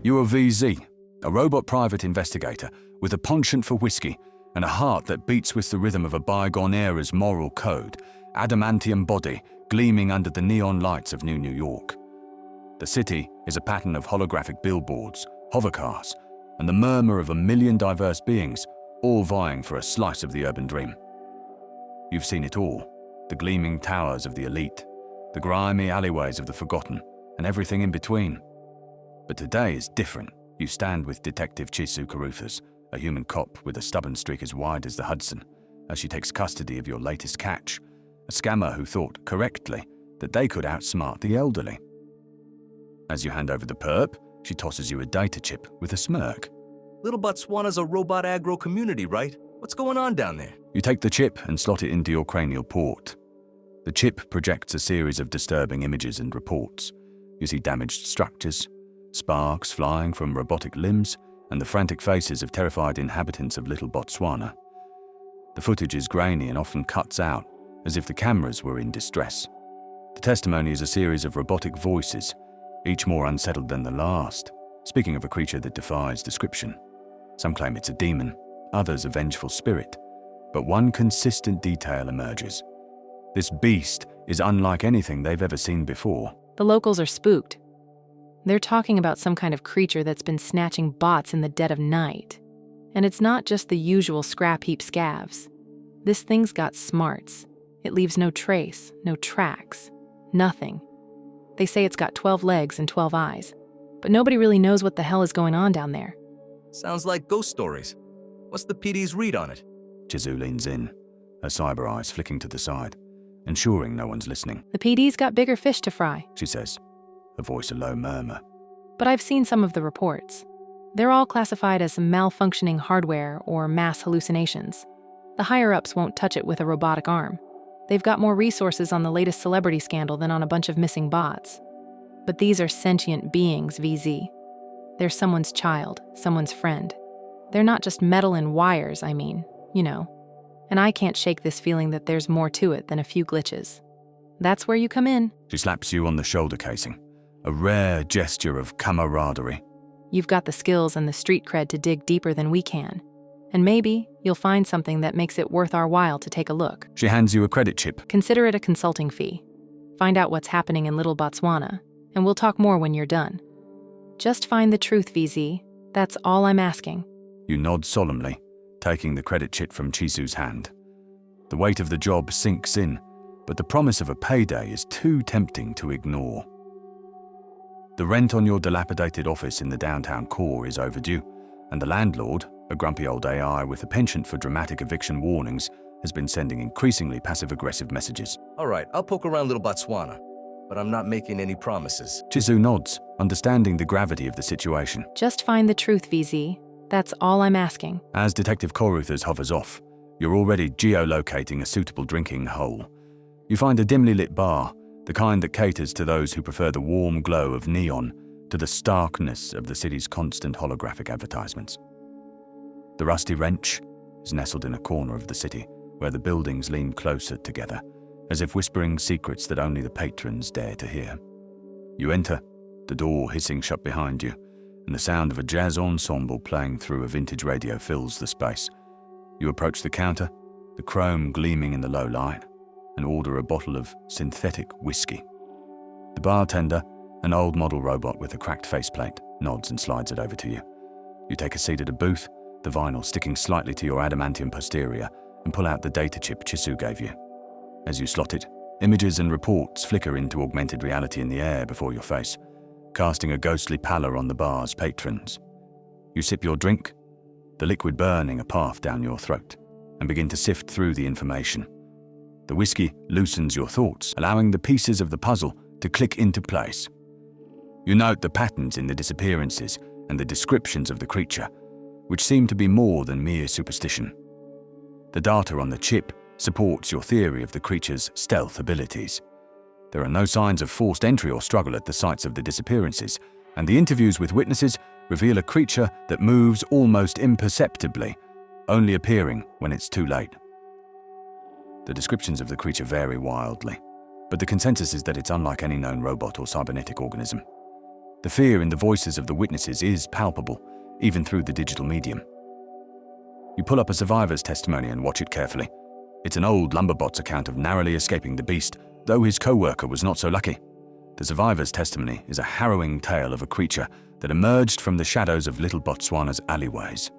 You are VZ, a robot private investigator with a penchant for whiskey and a heart that beats with the rhythm of a bygone era's moral code, adamantium body gleaming under the neon lights of New York. The city is a pattern of holographic billboards, hovercars, and the murmur of a million diverse beings, all vying for a slice of the urban dream. You've seen it all, the gleaming towers of the elite, the grimy alleyways of the forgotten, and everything in between. But today is different. You stand with Detective Chisu Karuthas, a human cop with a stubborn streak as wide as the Hudson, as she takes custody of your latest catch, a scammer who thought, correctly, that they could outsmart the elderly. As you hand over the perp, she tosses you a data chip with a smirk. Little Botswana's a robot agro community, right? What's going on down there? You take the chip and slot it into your cranial port. The chip projects a series of disturbing images and reports. You see damaged structures, sparks flying from robotic limbs, and the frantic faces of terrified inhabitants of Little Botswana. The footage is grainy and often cuts out, as if the cameras were in distress. The testimony is a series of robotic voices, each more unsettled than the last, speaking of a creature that defies description. Some claim it's a demon, others a vengeful spirit, but one consistent detail emerges. This beast is unlike anything they've ever seen before. The locals are spooked. They're talking about some kind of creature that's been snatching bots in the dead of night. And it's not just the usual scrap heap scavs. This thing's got smarts. It leaves no trace, no tracks, nothing. They say it's got 12 legs and 12 eyes, but nobody really knows what the hell is going on down there. Sounds like ghost stories. What's the PD's read on it? Chizu leans in, her cyber eyes flicking to the side, ensuring no one's listening. The PD's got bigger fish to fry, She says, her voice a low murmur. but I've seen some of the reports. They're all classified as malfunctioning hardware or mass hallucinations. The higher-ups won't touch it with a robotic arm. They've got more resources on the latest celebrity scandal than on a bunch of missing bots. But these are sentient beings, VZ. They're someone's child, someone's friend. They're not just metal and wires, I mean, you know. And I can't shake this feeling that there's more to it than a few glitches. That's where you come in. She slaps you on the shoulder casing, a rare gesture of camaraderie. You've got the skills and the street cred to dig deeper than we can. And maybe you'll find something that makes it worth our while to take a look. She hands you a credit chip. Consider it a consulting fee. Find out what's happening in Little Botswana, and we'll talk more when you're done. Just find the truth, VZ. That's all I'm asking. You nod solemnly, taking the credit chip from Chisu's hand. The weight of the job sinks in, but the promise of a payday is too tempting to ignore. The rent on your dilapidated office in the downtown core is overdue, and the landlord, a grumpy old AI with a penchant for dramatic eviction warnings, has been sending increasingly passive-aggressive messages. All right, I'll poke around Little Botswana, but I'm not making any promises. Chisu nods, understanding the gravity of the situation. Just find the truth, VZ. That's all I'm asking. As Detective Koruthers hovers off, you're already geolocating a suitable drinking hole. You find a dimly lit bar, the kind that caters to those who prefer the warm glow of neon to the starkness of the city's constant holographic advertisements. The Rusty Wrench is nestled in a corner of the city where the buildings lean closer together, as if whispering secrets that only the patrons dare to hear. You enter, the door hissing shut behind you, and the sound of a jazz ensemble playing through a vintage radio fills the space. You approach the counter, the chrome gleaming in the low light, and order a bottle of synthetic whiskey. The bartender, an old model robot with a cracked faceplate, nods and slides it over to you. You take a seat at a booth, the vinyl sticking slightly to your adamantium posterior, and pull out the data chip Chisu gave you. As you slot it, images and reports flicker into augmented reality in the air before your face, casting a ghostly pallor on the bar's patrons. You sip your drink, the liquid burning a path down your throat, and begin to sift through the information. The whiskey loosens your thoughts, allowing the pieces of the puzzle to click into place. You note the patterns in the disappearances and the descriptions of the creature, which seem to be more than mere superstition. The data on the chip supports your theory of the creature's stealth abilities. There are no signs of forced entry or struggle at the sites of the disappearances, and the interviews with witnesses reveal a creature that moves almost imperceptibly, only appearing when it's too late. The descriptions of the creature vary wildly, but the consensus is that it's unlike any known robot or cybernetic organism. The fear in the voices of the witnesses is palpable, even through the digital medium. You pull up a survivor's testimony and watch it carefully. It's an old lumberbot's account of narrowly escaping the beast, though his co-worker was not so lucky. The survivor's testimony is a harrowing tale of a creature that emerged from the shadows of Little Botswana's alleyways.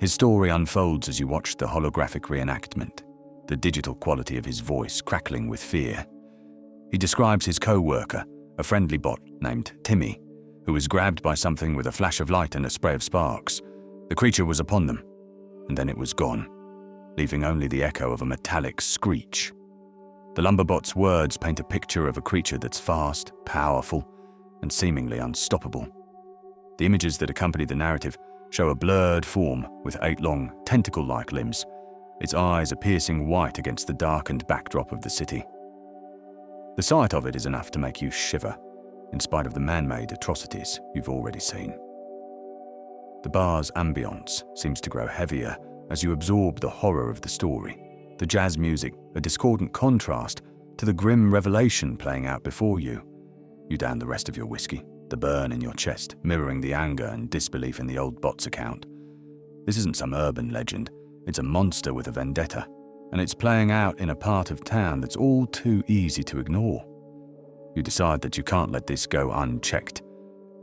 His story unfolds as you watch the holographic reenactment, the digital quality of his voice crackling with fear. He describes his co-worker, a friendly bot named Timmy, who was grabbed by something with a flash of light and a spray of sparks. The creature was upon them, and then it was gone, leaving only the echo of a metallic screech. The lumberbot's words paint a picture of a creature that's fast, powerful, and seemingly unstoppable. The images that accompany the narrative show a blurred form with 8 long, tentacle-like limbs. Its eyes a piercing white against the darkened backdrop of the city. The sight of it is enough to make you shiver, in spite of the man-made atrocities you've already seen. The bar's ambience seems to grow heavier as you absorb the horror of the story. The jazz music, a discordant contrast to the grim revelation playing out before you. You down the rest of your whiskey, the burn in your chest mirroring the anger and disbelief in the old bot's account. This isn't some urban legend, it's a monster with a vendetta, and it's playing out in a part of town that's all too easy to ignore. You decide that you can't let this go unchecked.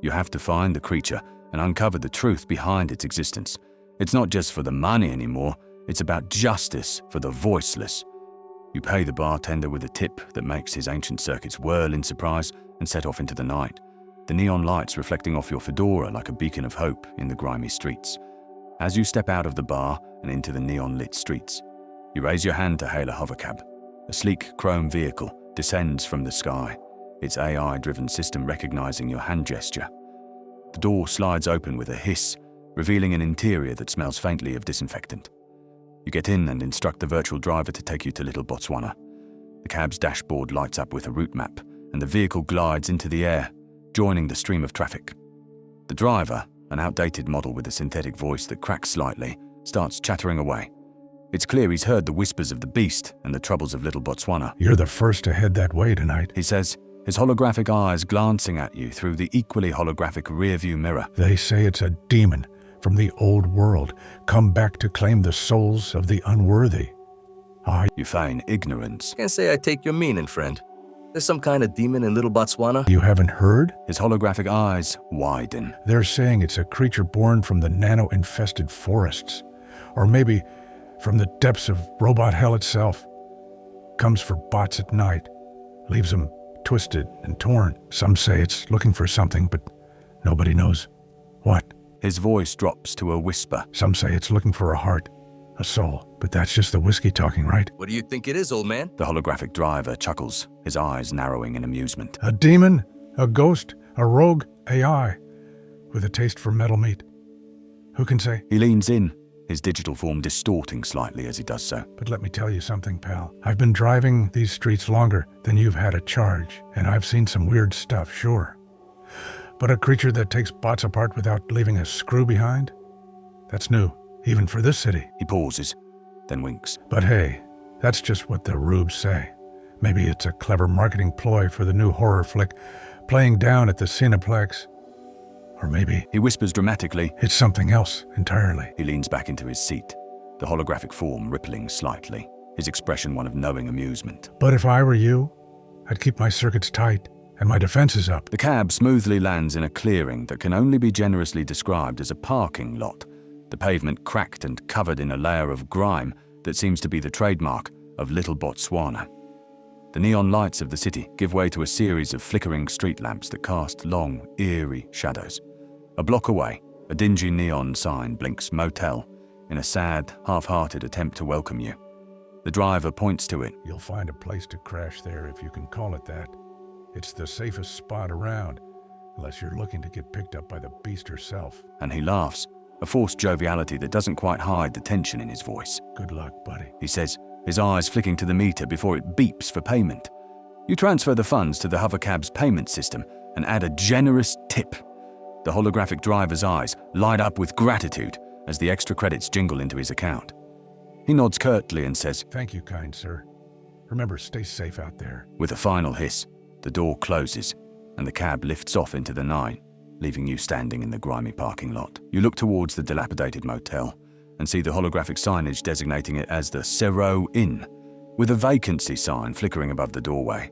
You have to find the creature and uncover the truth behind its existence. It's not just for the money anymore, it's about justice for the voiceless. You pay the bartender with a tip that makes his ancient circuits whirl in surprise and set off into the night, the neon lights reflecting off your fedora like a beacon of hope in the grimy streets. As you step out of the bar and into the neon-lit streets, you raise your hand to hail a hovercab. A sleek chrome vehicle descends from the sky, its AI-driven system recognizing your hand gesture. The door slides open with a hiss, revealing an interior that smells faintly of disinfectant. You get in and instruct the virtual driver to take you to Little Botswana. The cab's dashboard lights up with a route map, and the vehicle glides into the air, joining the stream of traffic. The driver, an outdated model with a synthetic voice that cracks slightly, starts chattering away. It's clear he's heard the whispers of the beast and the troubles of Little Botswana. "You're the first to head that way tonight," he says, his holographic eyes glancing at you through the equally holographic rearview mirror. "They say it's a demon from the old world, come back to claim the souls of the unworthy." You feign ignorance. Can't say I take your meaning, friend. There's some kind of demon in Little Botswana? "You haven't heard?" His holographic eyes widen. "They're saying it's a creature born from the nano-infested forests, or maybe from the depths of robot hell itself. Comes for bots at night, leaves them twisted and torn. Some say it's looking for something, but nobody knows what. His voice drops to a whisper. Some say it's looking for a heart, a soul, but that's just the whiskey talking, right?" What do you think it is, old man? The holographic driver chuckles, his eyes narrowing in amusement. "A demon, a ghost, a rogue AI, with a taste for metal meat. Who can say?" He leans in, his digital form distorting slightly as he does so. "But let me tell you something, pal. I've been driving these streets longer than you've had a charge, and I've seen some weird stuff, sure. But a creature that takes bots apart without leaving a screw behind? That's new, even for this city." He pauses, then winks. "But hey, that's just what the rubes say. Maybe it's a clever marketing ploy for the new horror flick playing down at the Cineplex. Or maybe..." He whispers dramatically. "It's something else entirely." He leans back into his seat, the holographic form rippling slightly, his expression one of knowing amusement. "But if I were you, I'd keep my circuits tight and my defenses up." The cab smoothly lands in a clearing that can only be generously described as a parking lot, the pavement cracked and covered in a layer of grime that seems to be the trademark of Little Botswana. The neon lights of the city give way to a series of flickering street lamps that cast long, eerie shadows. A block away, a dingy neon sign blinks motel in a sad, half-hearted attempt to welcome you. The driver points to it. "You'll find a place to crash there if you can call it that. It's the safest spot around, unless you're looking to get picked up by the beast herself." And he laughs, a forced joviality that doesn't quite hide the tension in his voice. "Good luck, buddy." He says, his eyes flicking to the meter before it beeps for payment. You transfer the funds to the hovercab's payment system and add a generous tip. The holographic driver's eyes light up with gratitude as the extra credits jingle into his account. He nods curtly and says, "Thank you, kind sir. Remember, stay safe out there." With a final hiss, the door closes, and the cab lifts off into the night, leaving you standing in the grimy parking lot. You look towards the dilapidated motel and see the holographic signage designating it as the Cerro Inn, with a vacancy sign flickering above the doorway.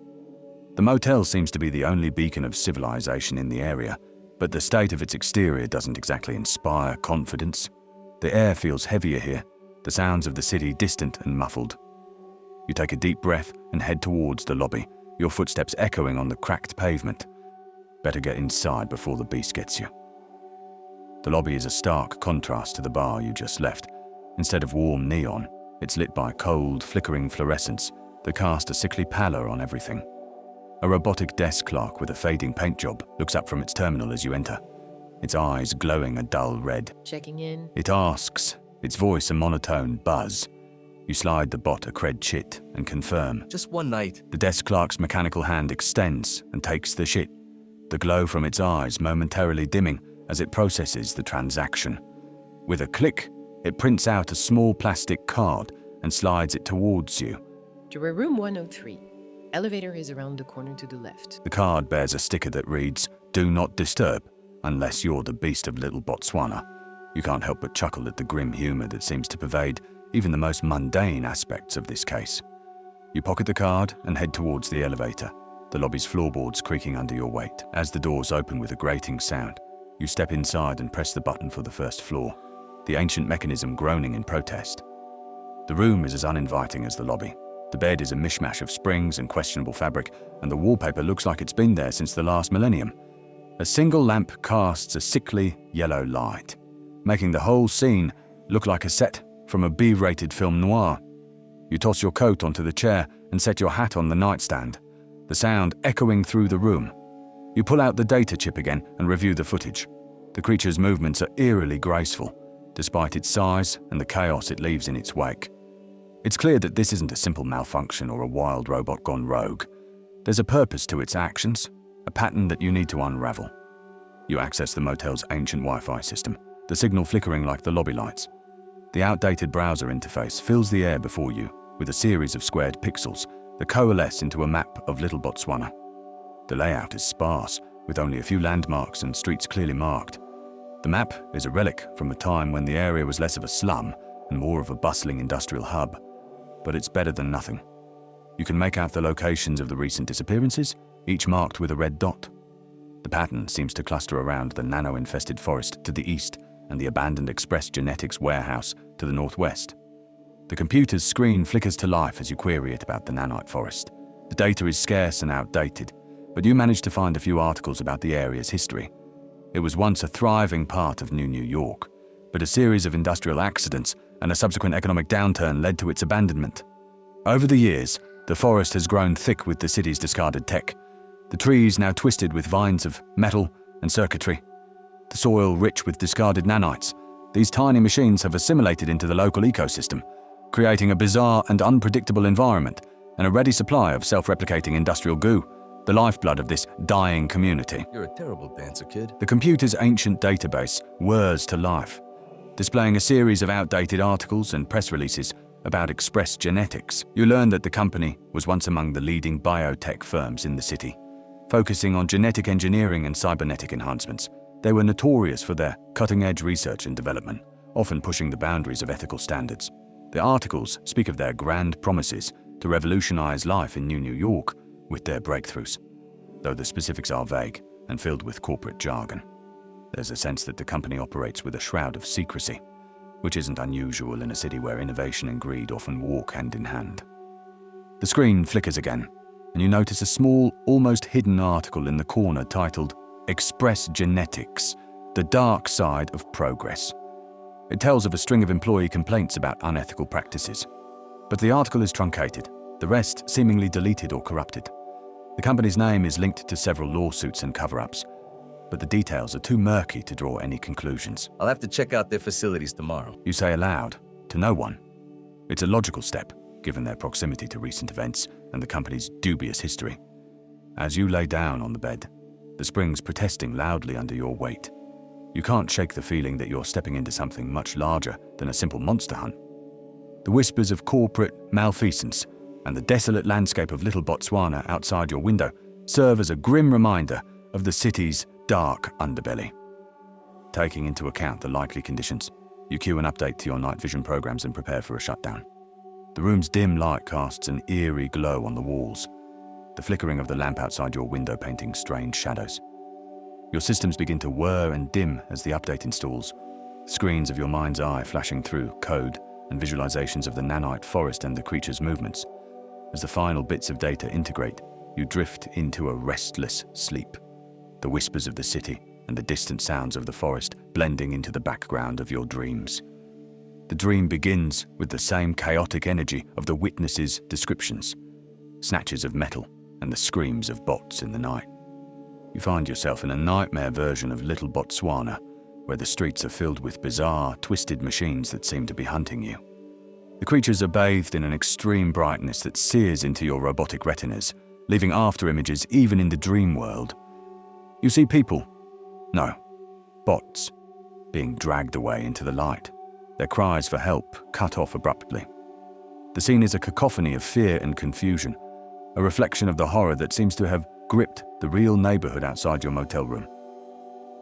The motel seems to be the only beacon of civilization in the area, but the state of its exterior doesn't exactly inspire confidence. The air feels heavier here, the sounds of the city distant and muffled. You take a deep breath and head towards the lobby, your footsteps echoing on the cracked pavement. Better get inside before the beast gets you. The lobby is a stark contrast to the bar you just left. Instead of warm neon, it's lit by cold, flickering fluorescents that cast a sickly pallor on everything. A robotic desk clerk with a fading paint job looks up from its terminal as you enter, its eyes glowing a dull red. Checking in. It asks, its voice a monotone buzz. You slide the bot a cred chit and confirm. Just one night. The desk clerk's mechanical hand extends and takes the shit, the glow from its eyes momentarily dimming as it processes the transaction. With a click, it prints out a small plastic card and slides it towards you. To room 103. Elevator is around the corner to the left. The card bears a sticker that reads, "Do not disturb, unless you're the beast of Little Botswana." You can't help but chuckle at the grim humor that seems to pervade even the most mundane aspects of this case. You pocket the card and head towards the elevator, the lobby's floorboards creaking under your weight. As the doors open with a grating sound, you step inside and press the button for the first floor, the ancient mechanism groaning in protest. The room is as uninviting as the lobby. The bed is a mishmash of springs and questionable fabric, and the wallpaper looks like it's been there since the last millennium. A single lamp casts a sickly yellow light, making the whole scene look like a set from a B-rated film noir. You toss your coat onto the chair and set your hat on the nightstand, the sound echoing through the room. You pull out the data chip again and review the footage. The creature's movements are eerily graceful, despite its size and the chaos it leaves in its wake. It's clear that this isn't a simple malfunction or a wild robot gone rogue. There's a purpose to its actions, a pattern that you need to unravel. You access the motel's ancient Wi-Fi system, the signal flickering like the lobby lights. The outdated browser interface fills the air before you with a series of squared pixels that coalesce into a map of Little Botswana. The layout is sparse, with only a few landmarks and streets clearly marked. The map is a relic from a time when the area was less of a slum and more of a bustling industrial hub. But it's better than nothing. You can make out the locations of the recent disappearances, each marked with a red dot. The pattern seems to cluster around the nano-infested forest to the east and the abandoned Express Genetics warehouse to the northwest. The computer's screen flickers to life as you query it about the nanite forest. The data is scarce and outdated, but you manage to find a few articles about the area's history. It was once a thriving part of New York, but a series of industrial accidents and a subsequent economic downturn led to its abandonment. Over the years, the forest has grown thick with the city's discarded tech, the trees now twisted with vines of metal and circuitry, the soil rich with discarded nanites. These tiny machines have assimilated into the local ecosystem, creating a bizarre and unpredictable environment and a ready supply of self-replicating industrial goo, the lifeblood of this dying community. You're a terrible dancer, kid. The computer's ancient database whirs to life, displaying a series of outdated articles and press releases about Express Genetics. You learn that the company was once among the leading biotech firms in the city, focusing on genetic engineering and cybernetic enhancements. They were notorious for their cutting-edge research and development, often pushing the boundaries of ethical standards. The articles speak of their grand promises to revolutionize life in New York with their breakthroughs, though the specifics are vague and filled with corporate jargon. There's a sense that the company operates with a shroud of secrecy, which isn't unusual in a city where innovation and greed often walk hand in hand. The screen flickers again, and you notice a small, almost hidden article in the corner titled Express Genetics, the Dark Side of Progress. It tells of a string of employee complaints about unethical practices, but the article is truncated, the rest seemingly deleted or corrupted. The company's name is linked to several lawsuits and cover-ups, but the details are too murky to draw any conclusions. I'll have to check out their facilities tomorrow. You say aloud, to no one. It's a logical step, given their proximity to recent events and the company's dubious history. As you lay down on the bed, the springs protesting loudly under your weight, you can't shake the feeling that you're stepping into something much larger than a simple monster hunt. The whispers of corporate malfeasance and the desolate landscape of Little Botswana outside your window serve as a grim reminder of the city's dark underbelly. Taking into account the likely conditions, you cue an update to your night vision programs and prepare for a shutdown. The room's dim light casts an eerie glow on the walls, the flickering of the lamp outside your window painting strange shadows. Your systems begin to whir and dim as the update installs, screens of your mind's eye flashing through code and visualizations of the nanite forest and the creature's movements. As the final bits of data integrate, you drift into a restless sleep, the whispers of the city and the distant sounds of the forest blending into the background of your dreams. The dream begins with the same chaotic energy of the witness's descriptions, snatches of metal and the screams of bots in the night. You find yourself in a nightmare version of Little Botswana, where the streets are filled with bizarre, twisted machines that seem to be hunting you. The creatures are bathed in an extreme brightness that sears into your robotic retinas, leaving after images even in the dream world. You see people, no, bots, being dragged away into the light, their cries for help cut off abruptly. The scene is a cacophony of fear and confusion, a reflection of the horror that seems to have gripped the real neighborhood outside your motel room.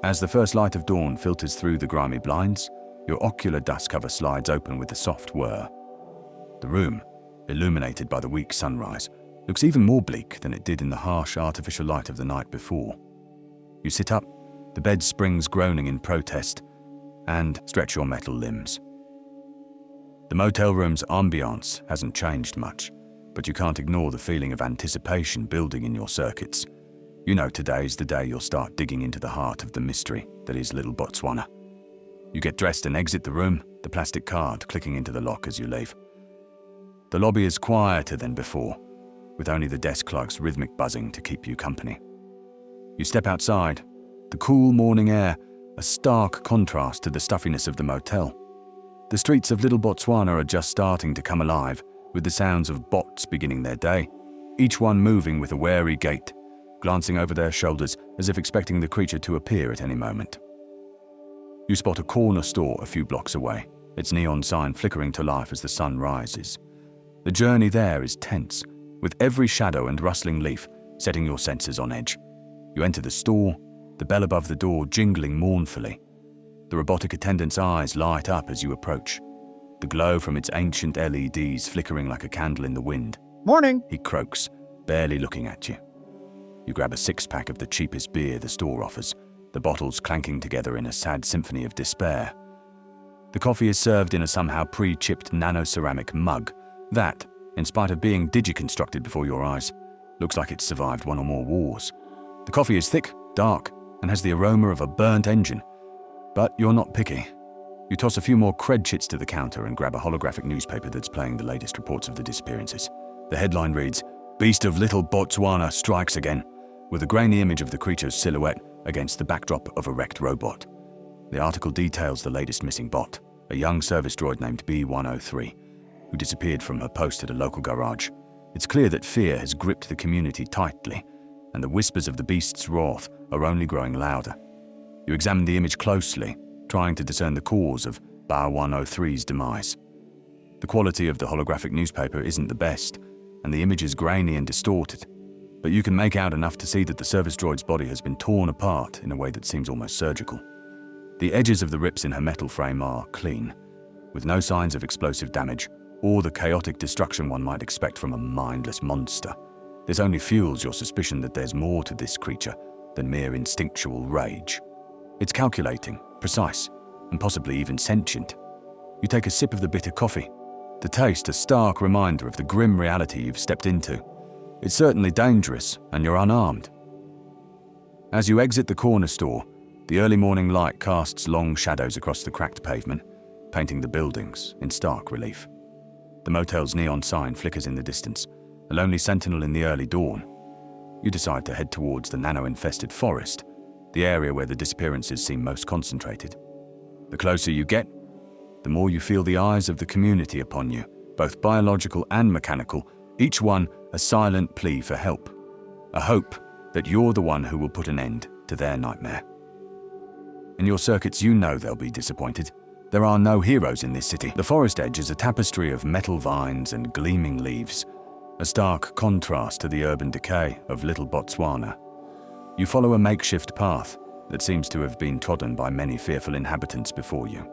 As the first light of dawn filters through the grimy blinds, your ocular dust cover slides open with a soft whir. The room, illuminated by the weak sunrise, looks even more bleak than it did in the harsh artificial light of the night before. You sit up, the bed springs groaning in protest, and stretch your metal limbs. The motel room's ambiance hasn't changed much, but you can't ignore the feeling of anticipation building in your circuits. You know today's the day you'll start digging into the heart of the mystery that is Little Botswana. You get dressed and exit the room, the plastic card clicking into the lock as you leave. The lobby is quieter than before, with only the desk clerk's rhythmic buzzing to keep you company. You step outside, the cool morning air, a stark contrast to the stuffiness of the motel. The streets of Little Botswana are just starting to come alive, with the sounds of bots beginning their day, each one moving with a wary gait, glancing over their shoulders as if expecting the creature to appear at any moment. You spot a corner store a few blocks away, its neon sign flickering to life as the sun rises. The journey there is tense, with every shadow and rustling leaf setting your senses on edge. You enter the store, the bell above the door jingling mournfully. The robotic attendant's eyes light up as you approach, the glow from its ancient LEDs flickering like a candle in the wind. Morning! He croaks, barely looking at you. You grab a six-pack of the cheapest beer the store offers, the bottles clanking together in a sad symphony of despair. The coffee is served in a somehow pre-chipped nano-ceramic mug that, in spite of being digi-constructed before your eyes, looks like it's survived one or more wars. The coffee is thick, dark, and has the aroma of a burnt engine. But you're not picky. You toss a few more cred chits to the counter and grab a holographic newspaper that's playing the latest reports of the disappearances. The headline reads, "Beast of Little Botswana strikes again," with a grainy image of the creature's silhouette against the backdrop of a wrecked robot. The article details the latest missing bot, a young service droid named B103, who disappeared from her post at a local garage. It's clear that fear has gripped the community tightly, and the whispers of the beast's wrath are only growing louder. You examine the image closely, trying to discern the cause of B103's demise. The quality of the holographic newspaper isn't the best, and the image is grainy and distorted, but you can make out enough to see that the service droid's body has been torn apart in a way that seems almost surgical. The edges of the rips in her metal frame are clean, with no signs of explosive damage or the chaotic destruction one might expect from a mindless monster. This only fuels your suspicion that there's more to this creature than mere instinctual rage. It's calculating, precise, and possibly even sentient. You take a sip of the bitter coffee, the taste a stark reminder of the grim reality you've stepped into. It's certainly dangerous, and you're unarmed. As you exit the corner store, the early morning light casts long shadows across the cracked pavement, painting the buildings in stark relief. The motel's neon sign flickers in the distance, a lonely sentinel in the early dawn. You decide to head towards the nano-infested forest, the area where the disappearances seem most concentrated. The closer you get, the more you feel the eyes of the community upon you, both biological and mechanical, each one a silent plea for help, a hope that you're the one who will put an end to their nightmare. In your circuits, you know they'll be disappointed. There are no heroes in this city. The forest edge is a tapestry of metal vines and gleaming leaves, a stark contrast to the urban decay of Little Botswana. You follow a makeshift path that seems to have been trodden by many fearful inhabitants before you.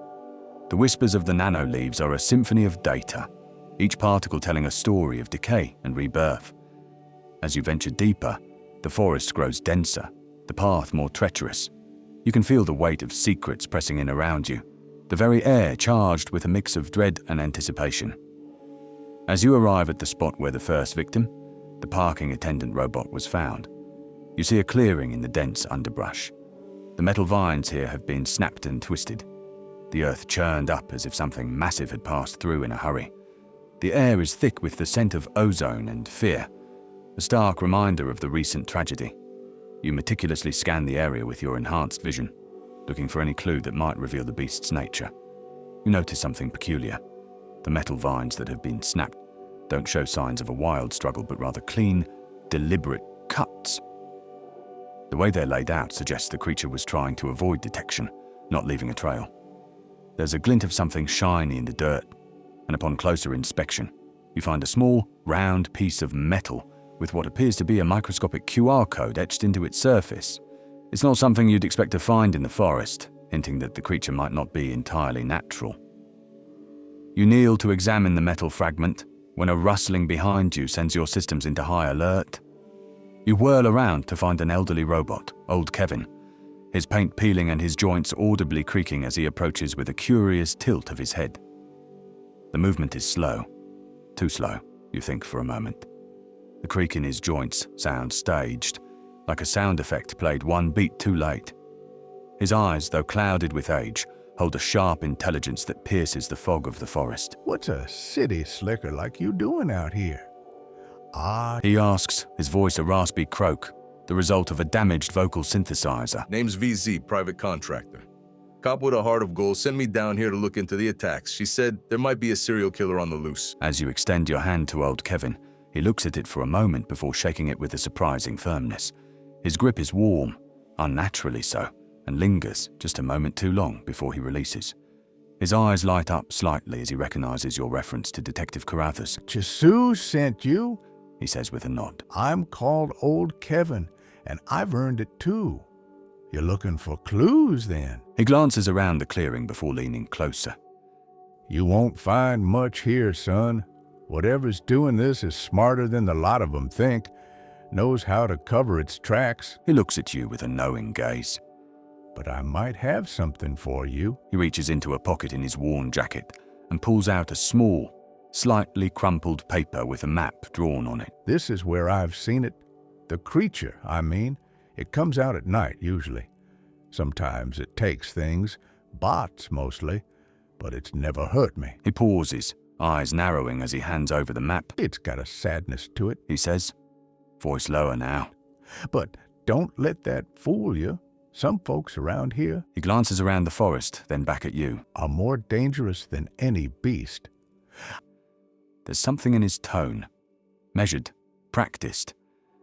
The whispers of the nano leaves are a symphony of data, each particle telling a story of decay and rebirth. As you venture deeper, the forest grows denser, the path more treacherous. You can feel the weight of secrets pressing in around you, the very air charged with a mix of dread and anticipation. As you arrive at the spot where the first victim, the parking attendant robot, was found, you see a clearing in the dense underbrush. The metal vines here have been snapped and twisted. The earth churned up as if something massive had passed through in a hurry. The air is thick with the scent of ozone and fear, a stark reminder of the recent tragedy. You meticulously scan the area with your enhanced vision, looking for any clue that might reveal the beast's nature. You notice something peculiar. The metal vines that have been snapped don't show signs of a wild struggle, but rather clean, deliberate cuts. The way they're laid out suggests the creature was trying to avoid detection, not leaving a trail. There's a glint of something shiny in the dirt, and upon closer inspection, you find a small, round piece of metal with what appears to be a microscopic QR code etched into its surface. It's not something you'd expect to find in the forest, hinting that the creature might not be entirely natural. You kneel to examine the metal fragment when a rustling behind you sends your systems into high alert. You whirl around to find an elderly robot, old Kevin, his paint peeling and his joints audibly creaking as he approaches with a curious tilt of his head. The movement is slow. Too slow, you think for a moment. The creak in his joints sounds staged, like a sound effect played one beat too late. His eyes, though clouded with age, hold a sharp intelligence that pierces the fog of the forest. What's a city slicker like you doing out here? He asks, his voice a raspy croak, the result of a damaged vocal synthesizer. Name's VZ, private contractor. Cop with a heart of gold sent me down here to look into the attacks. She said there might be a serial killer on the loose. As you extend your hand to old Kevin, he looks at it for a moment before shaking it with a surprising firmness. His grip is warm, unnaturally so, and lingers just a moment too long before he releases. His eyes light up slightly as he recognizes your reference to Detective Carruthers. Jesus sent you? He says with a nod. I'm called Old Kevin, and I've earned it too. You're looking for clues then? He glances around the clearing before leaning closer. You won't find much here, son. Whatever's doing this is smarter than the lot of them think, knows how to cover its tracks. He looks at you with a knowing gaze. But I might have something for you. He reaches into a pocket in his worn jacket and pulls out a small, slightly crumpled paper with a map drawn on it. This is where I've seen it. The creature, I mean. It comes out at night, usually. Sometimes it takes things, bots mostly, but it's never hurt me. He pauses, eyes narrowing as he hands over the map. It's got a sadness to it, he says, voice lower now. But don't let that fool you. Some folks around here He glances around the forest, then back at you. are more dangerous than any beast. There's something in his tone, measured, practiced,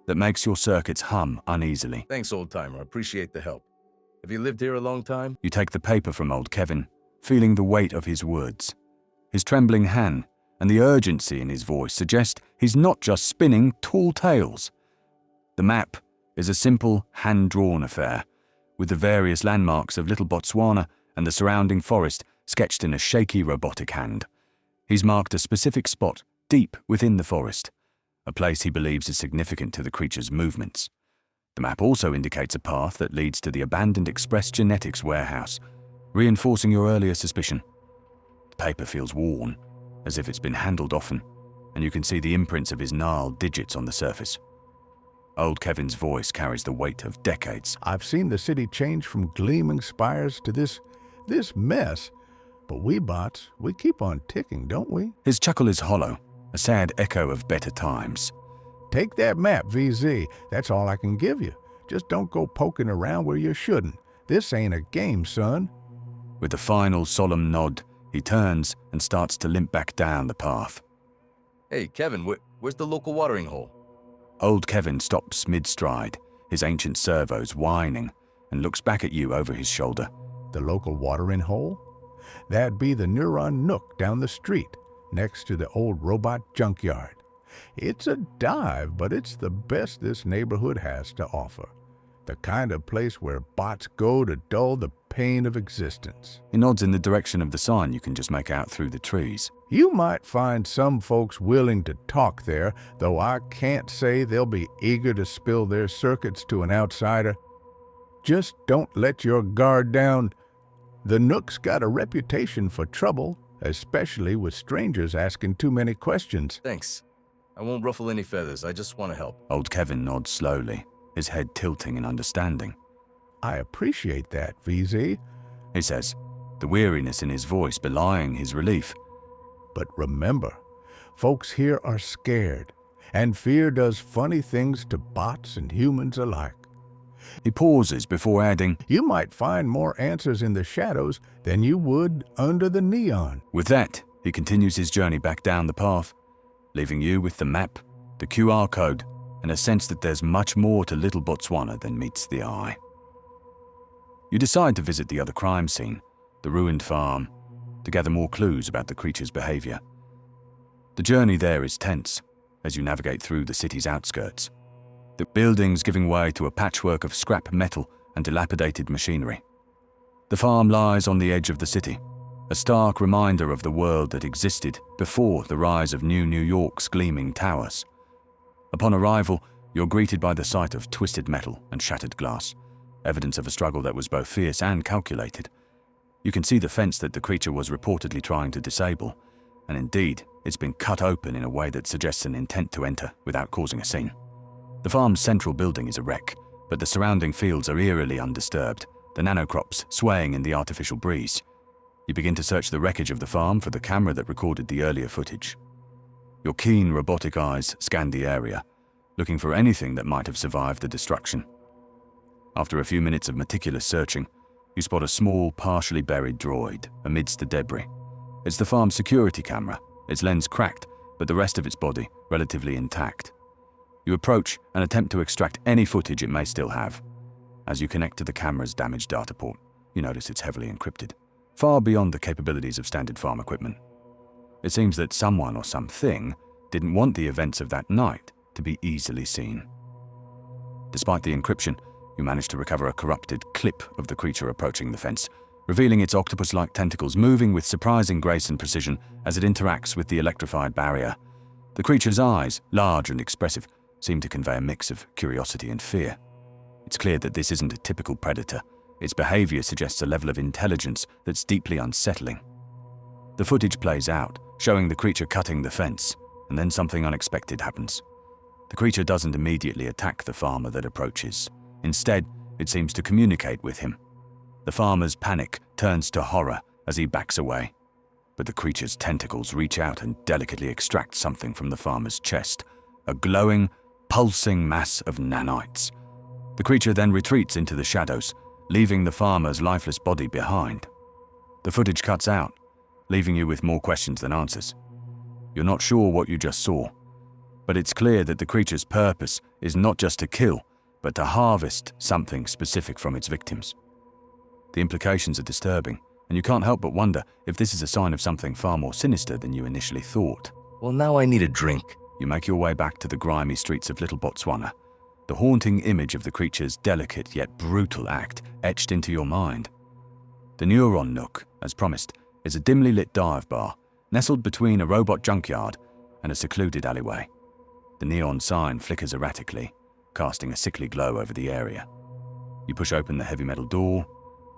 that makes your circuits hum uneasily. Thanks, old-timer. Appreciate the help. Have you lived here a long time? You take the paper from old Kevin, feeling the weight of his words. His trembling hand and the urgency in his voice suggest he's not just spinning tall tales. The map is a simple, hand-drawn affair, with the various landmarks of Little Botswana and the surrounding forest sketched in a shaky robotic hand. He's marked a specific spot deep within the forest, a place he believes is significant to the creature's movements. The map also indicates a path that leads to the abandoned Express Genetics warehouse, reinforcing your earlier suspicion. The paper feels worn, as if it's been handled often, and you can see the imprints of his gnarled digits on the surface. Old Kevin's voice carries the weight of decades. I've seen the city change from gleaming spires to this mess. But we bots, we keep on ticking, don't we? His chuckle is hollow, a sad echo of better times. Take that map, VZ. That's all I can give you. Just don't go poking around where you shouldn't. This ain't a game, son. With a final solemn nod, he turns and starts to limp back down the path. Hey, Kevin, where's the local watering hole? Old Kevin stops mid-stride, his ancient servos whining, and looks back at you over his shoulder. The local watering hole? That'd be the Neuron Nook down the street, next to the old robot junkyard. It's a dive, but it's the best this neighborhood has to offer. The kind of place where bots go to dull the pain of existence. He nods in the direction of the sign you can just make out through the trees. You might find some folks willing to talk there, though I can't say they'll be eager to spill their circuits to an outsider. Just don't let your guard down. The Nook's got a reputation for trouble, especially with strangers asking too many questions. Thanks. I won't ruffle any feathers. I just want to help. Old Kevin nods slowly, his head tilting in understanding. I appreciate that, VZ. He says, the weariness in his voice belying his relief. But remember, folks here are scared, and fear does funny things to bots and humans alike. He pauses before adding, You might find more answers in the shadows than you would under the neon. With that, he continues his journey back down the path, leaving you with the map, the QR code, and a sense that there's much more to Little Botswana than meets the eye. You decide to visit the other crime scene, the ruined farm, to gather more clues about the creature's behavior. The journey there is tense as you navigate through the city's outskirts, the buildings giving way to a patchwork of scrap metal and dilapidated machinery. The farm lies on the edge of the city, a stark reminder of the world that existed before the rise of New York's gleaming towers. Upon arrival, you're greeted by the sight of twisted metal and shattered glass, evidence of a struggle that was both fierce and calculated. You can see the fence that the creature was reportedly trying to disable, and indeed, it's been cut open in a way that suggests an intent to enter without causing a scene. The farm's central building is a wreck, but the surrounding fields are eerily undisturbed, the nanocrops swaying in the artificial breeze. You begin to search the wreckage of the farm for the camera that recorded the earlier footage. Your keen robotic eyes scan the area, looking for anything that might have survived the destruction. After a few minutes of meticulous searching, you spot a small, partially buried droid amidst the debris. It's the farm's security camera, its lens cracked, but the rest of its body relatively intact. You approach and attempt to extract any footage it may still have. As you connect to the camera's damaged data port, you notice it's heavily encrypted, far beyond the capabilities of standard farm equipment. It seems that someone or something didn't want the events of that night to be easily seen. Despite the encryption, you manage to recover a corrupted clip of the creature approaching the fence, revealing its octopus-like tentacles moving with surprising grace and precision as it interacts with the electrified barrier. The creature's eyes, large and expressive, seem to convey a mix of curiosity and fear. It's clear that this isn't a typical predator. Its behavior suggests a level of intelligence that's deeply unsettling. The footage plays out, showing the creature cutting the fence, and then something unexpected happens. The creature doesn't immediately attack the farmer that approaches. Instead, it seems to communicate with him. The farmer's panic turns to horror as he backs away, but the creature's tentacles reach out and delicately extract something from the farmer's chest, a glowing, pulsing mass of nanites. The creature then retreats into the shadows, leaving the farmer's lifeless body behind. The footage cuts out, leaving you with more questions than answers. You're not sure what you just saw, but it's clear that the creature's purpose is not just to kill, but to harvest something specific from its victims. The implications are disturbing, and you can't help but wonder if this is a sign of something far more sinister than you initially thought. Well, now I need a drink. You make your way back to the grimy streets of Little Botswana, the haunting image of the creature's delicate yet brutal act etched into your mind. The Neuron Nook, as promised, is a dimly lit dive bar, nestled between a robot junkyard and a secluded alleyway. The neon sign flickers erratically, casting a sickly glow over the area. You push open the heavy metal door,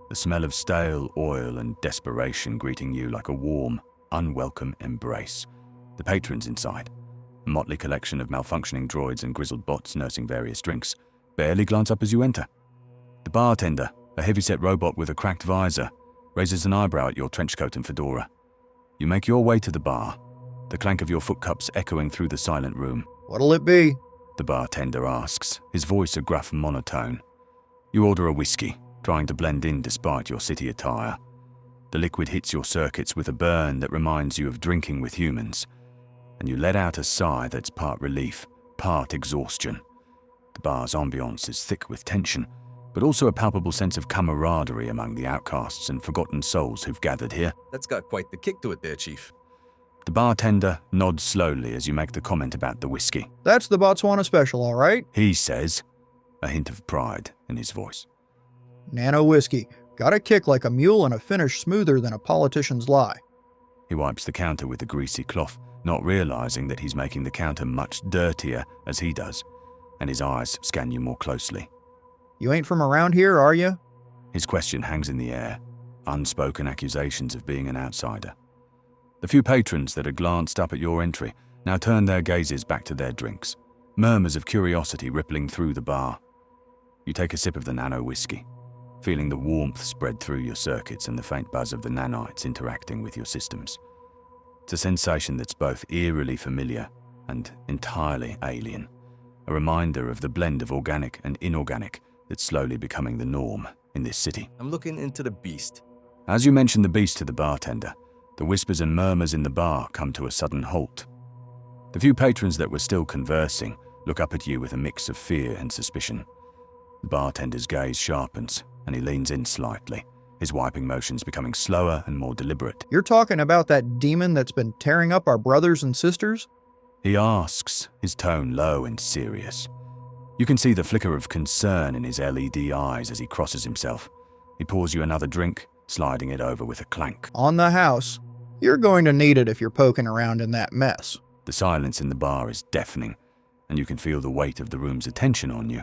the smell of stale oil and desperation greeting you like a warm, unwelcome embrace. The patrons inside, a motley collection of malfunctioning droids and grizzled bots nursing various drinks, barely glance up as you enter. The bartender, a heavyset robot with a cracked visor, raises an eyebrow at your trenchcoat and fedora. You make your way to the bar, the clank of your footcups echoing through the silent room. What'll it be? The bartender asks, his voice a gruff monotone. You order a whiskey, trying to blend in despite your city attire. The liquid hits your circuits with a burn that reminds you of drinking with humans, and you let out a sigh that's part relief, part exhaustion. The bar's ambiance is thick with tension, but also a palpable sense of camaraderie among the outcasts and forgotten souls who've gathered here. That's got quite the kick to it there, Chief. The bartender nods slowly as you make the comment about the whiskey. That's the Botswana special, all right? He says, a hint of pride in his voice. Nano whiskey. Got a kick like a mule and a finish smoother than a politician's lie. He wipes the counter with a greasy cloth, not realizing that he's making the counter much dirtier as he does, and his eyes scan you more closely. You ain't from around here, are you? His question hangs in the air, unspoken accusations of being an outsider. The few patrons that had glanced up at your entry now turn their gazes back to their drinks, murmurs of curiosity rippling through the bar. You take a sip of the nano whiskey, feeling the warmth spread through your circuits and the faint buzz of the nanites interacting with your systems. It's a sensation that's both eerily familiar and entirely alien, a reminder of the blend of organic and inorganic that's slowly becoming the norm in this city. I'm looking into the beast. As you mention the beast to the bartender, the whispers and murmurs in the bar come to a sudden halt. The few patrons that were still conversing look up at you with a mix of fear and suspicion. The bartender's gaze sharpens, and he leans in slightly, his wiping motions becoming slower and more deliberate. You're talking about that demon that's been tearing up our brothers and sisters? He asks, his tone low and serious. You can see the flicker of concern in his LED eyes as he crosses himself. He pours you another drink, sliding it over with a clank. On the house. You're going to need it if you're poking around in that mess. The silence in the bar is deafening, and you can feel the weight of the room's attention on you.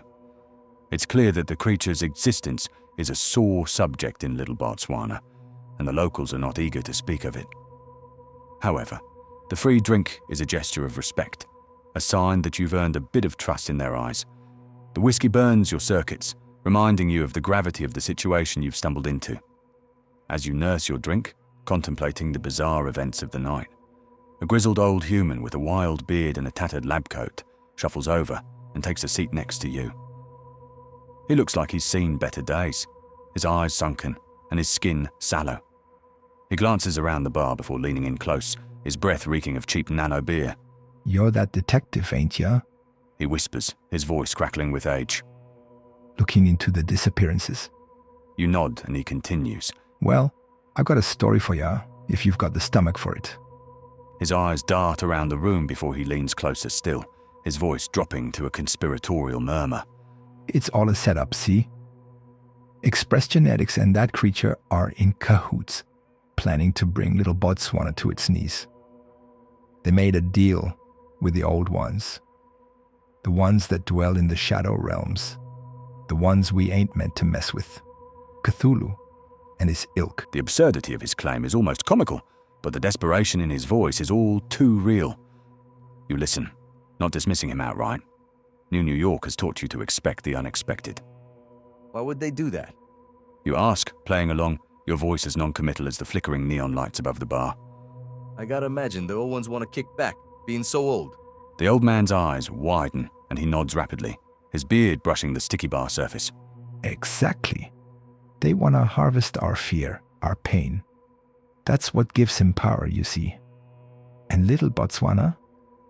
It's clear that the creature's existence is a sore subject in Little Botswana, and the locals are not eager to speak of it. However, the free drink is a gesture of respect, a sign that you've earned a bit of trust in their eyes. The whiskey burns your circuits, reminding you of the gravity of the situation you've stumbled into. As you nurse your drink, contemplating the bizarre events of the night, a grizzled old human with a wild beard and a tattered lab coat shuffles over and takes a seat next to you. He looks like he's seen better days, his eyes sunken and his skin sallow. He glances around the bar before leaning in close, his breath reeking of cheap nano beer. You're that detective, ain't ya? He whispers, his voice crackling with age. Looking into the disappearances. You nod and he continues. Well, I've got a story for ya, if you've got the stomach for it. His eyes dart around the room before he leans closer still, his voice dropping to a conspiratorial murmur. It's all a setup, see? Express Genetics and that creature are in cahoots, planning to bring Little Botswana to its knees. They made a deal with the old ones. The ones that dwell in the shadow realms. The ones we ain't meant to mess with. Cthulhu and his ilk. The absurdity of his claim is almost comical, but the desperation in his voice is all too real. You listen, not dismissing him outright. New York has taught you to expect the unexpected. Why would they do that? You ask, playing along, your voice as non-committal as the flickering neon lights above the bar. I gotta imagine the old ones want to kick back, being so old. The old man's eyes widen and he nods rapidly, his beard brushing the sticky bar surface. Exactly. They want to harvest our fear, our pain. That's what gives him power, you see. And Little Botswana,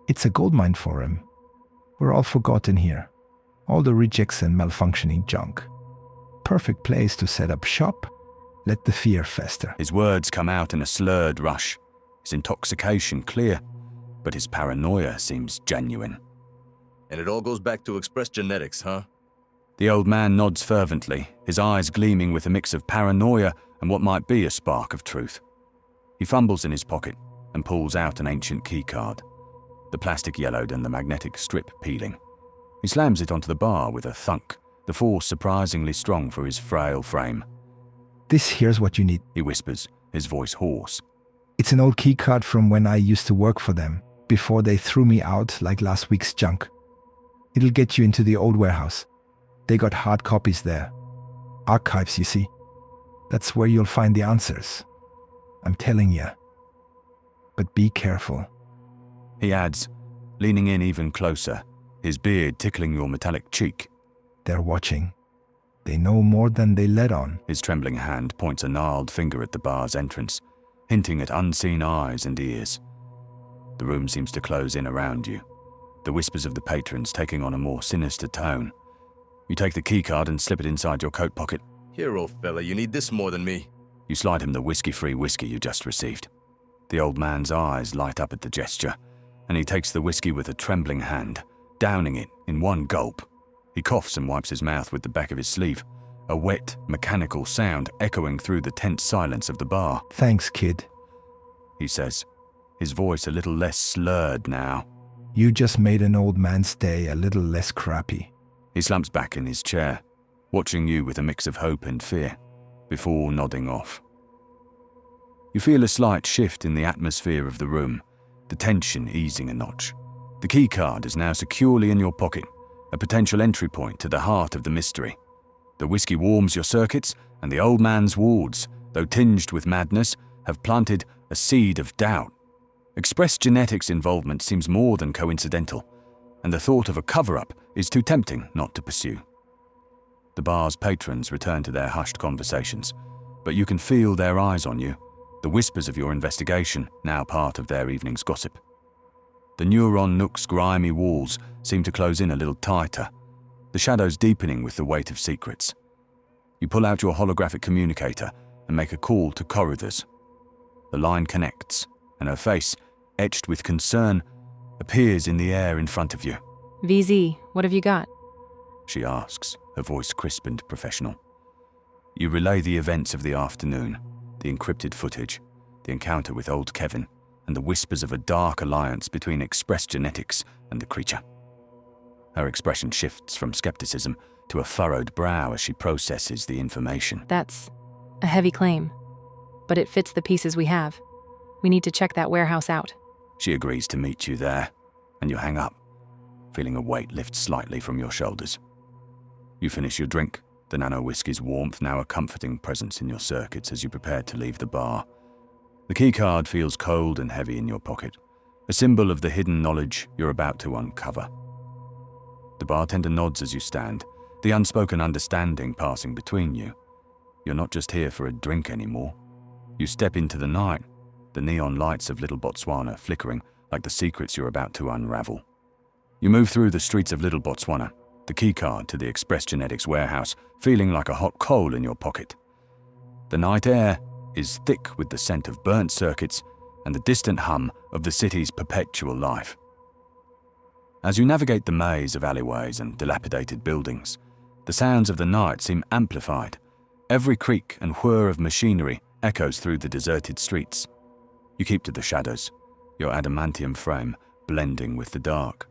it's a goldmine for him. We're all forgotten here. All the rejects and malfunctioning junk. Perfect place to set up shop, let the fear fester. His words come out in a slurred rush, his intoxication clear, but his paranoia seems genuine. And it all goes back to Express Genetics, huh? The old man nods fervently, his eyes gleaming with a mix of paranoia and what might be a spark of truth. He fumbles in his pocket and pulls out an ancient keycard, the plastic yellowed and the magnetic strip peeling. He slams it onto the bar with a thunk, the force surprisingly strong for his frail frame. This here's what you need. He whispers, his voice hoarse. It's an old keycard from when I used to work for them, before they threw me out like last week's junk. It'll get you into the old warehouse. They got hard copies there. Archives, you see. That's where you'll find the answers. I'm telling ya. But be careful. He adds, leaning in even closer, his beard tickling your metallic cheek. They're watching. They know more than they let on. His trembling hand points a gnarled finger at the bar's entrance, hinting at unseen eyes and ears. The room seems to close in around you, the whispers of the patrons taking on a more sinister tone. You take the keycard and slip it inside your coat pocket. Here, old fella, you need this more than me. You slide him the whiskey-free whiskey you just received. The old man's eyes light up at the gesture, and he takes the whiskey with a trembling hand, downing it in one gulp. He coughs and wipes his mouth with the back of his sleeve, a wet, mechanical sound echoing through the tense silence of the bar. Thanks, kid. He says, his voice a little less slurred now. You just made an old man's day a little less crappy. He slumps back in his chair, watching you with a mix of hope and fear, before nodding off. You feel a slight shift in the atmosphere of the room, the tension easing a notch. The keycard is now securely in your pocket, a potential entry point to the heart of the mystery. The whiskey warms your circuits, and the old man's wards, though tinged with madness, have planted a seed of doubt. Express Genetics' involvement seems more than coincidental, and the thought of a cover-up is too tempting not to pursue. The bar's patrons return to their hushed conversations, but you can feel their eyes on you, the whispers of your investigation now part of their evening's gossip. The Neuron Nook's grimy walls seem to close in a little tighter, the shadows deepening with the weight of secrets. You pull out your holographic communicator and make a call to Koruthers. The line connects, and her face, etched with concern, appears in the air in front of you. VZ, what have you got? She asks, her voice crisp and professional. You relay the events of the afternoon, the encrypted footage, the encounter with old Kevin, and the whispers of a dark alliance between Express Genetics and the creature. Her expression shifts from skepticism to a furrowed brow as she processes the information. That's a heavy claim, but it fits the pieces we have. We need to check that warehouse out. She agrees to meet you there, and you hang up, feeling a weight lift slightly from your shoulders. You finish your drink, the nano whiskey's warmth now a comforting presence in your circuits as you prepare to leave the bar. The keycard feels cold and heavy in your pocket, a symbol of the hidden knowledge you're about to uncover. The bartender nods as you stand, the unspoken understanding passing between you. You're not just here for a drink anymore. You step into the night, the neon lights of Little Botswana flickering like the secrets you're about to unravel. You move through the streets of Little Botswana, the keycard to the Express Genetics warehouse feeling like a hot coal in your pocket. The night air is thick with the scent of burnt circuits and the distant hum of the city's perpetual life. As you navigate the maze of alleyways and dilapidated buildings, the sounds of the night seem amplified. Every creak and whir of machinery echoes through the deserted streets. You keep to the shadows, your adamantium frame blending with the dark,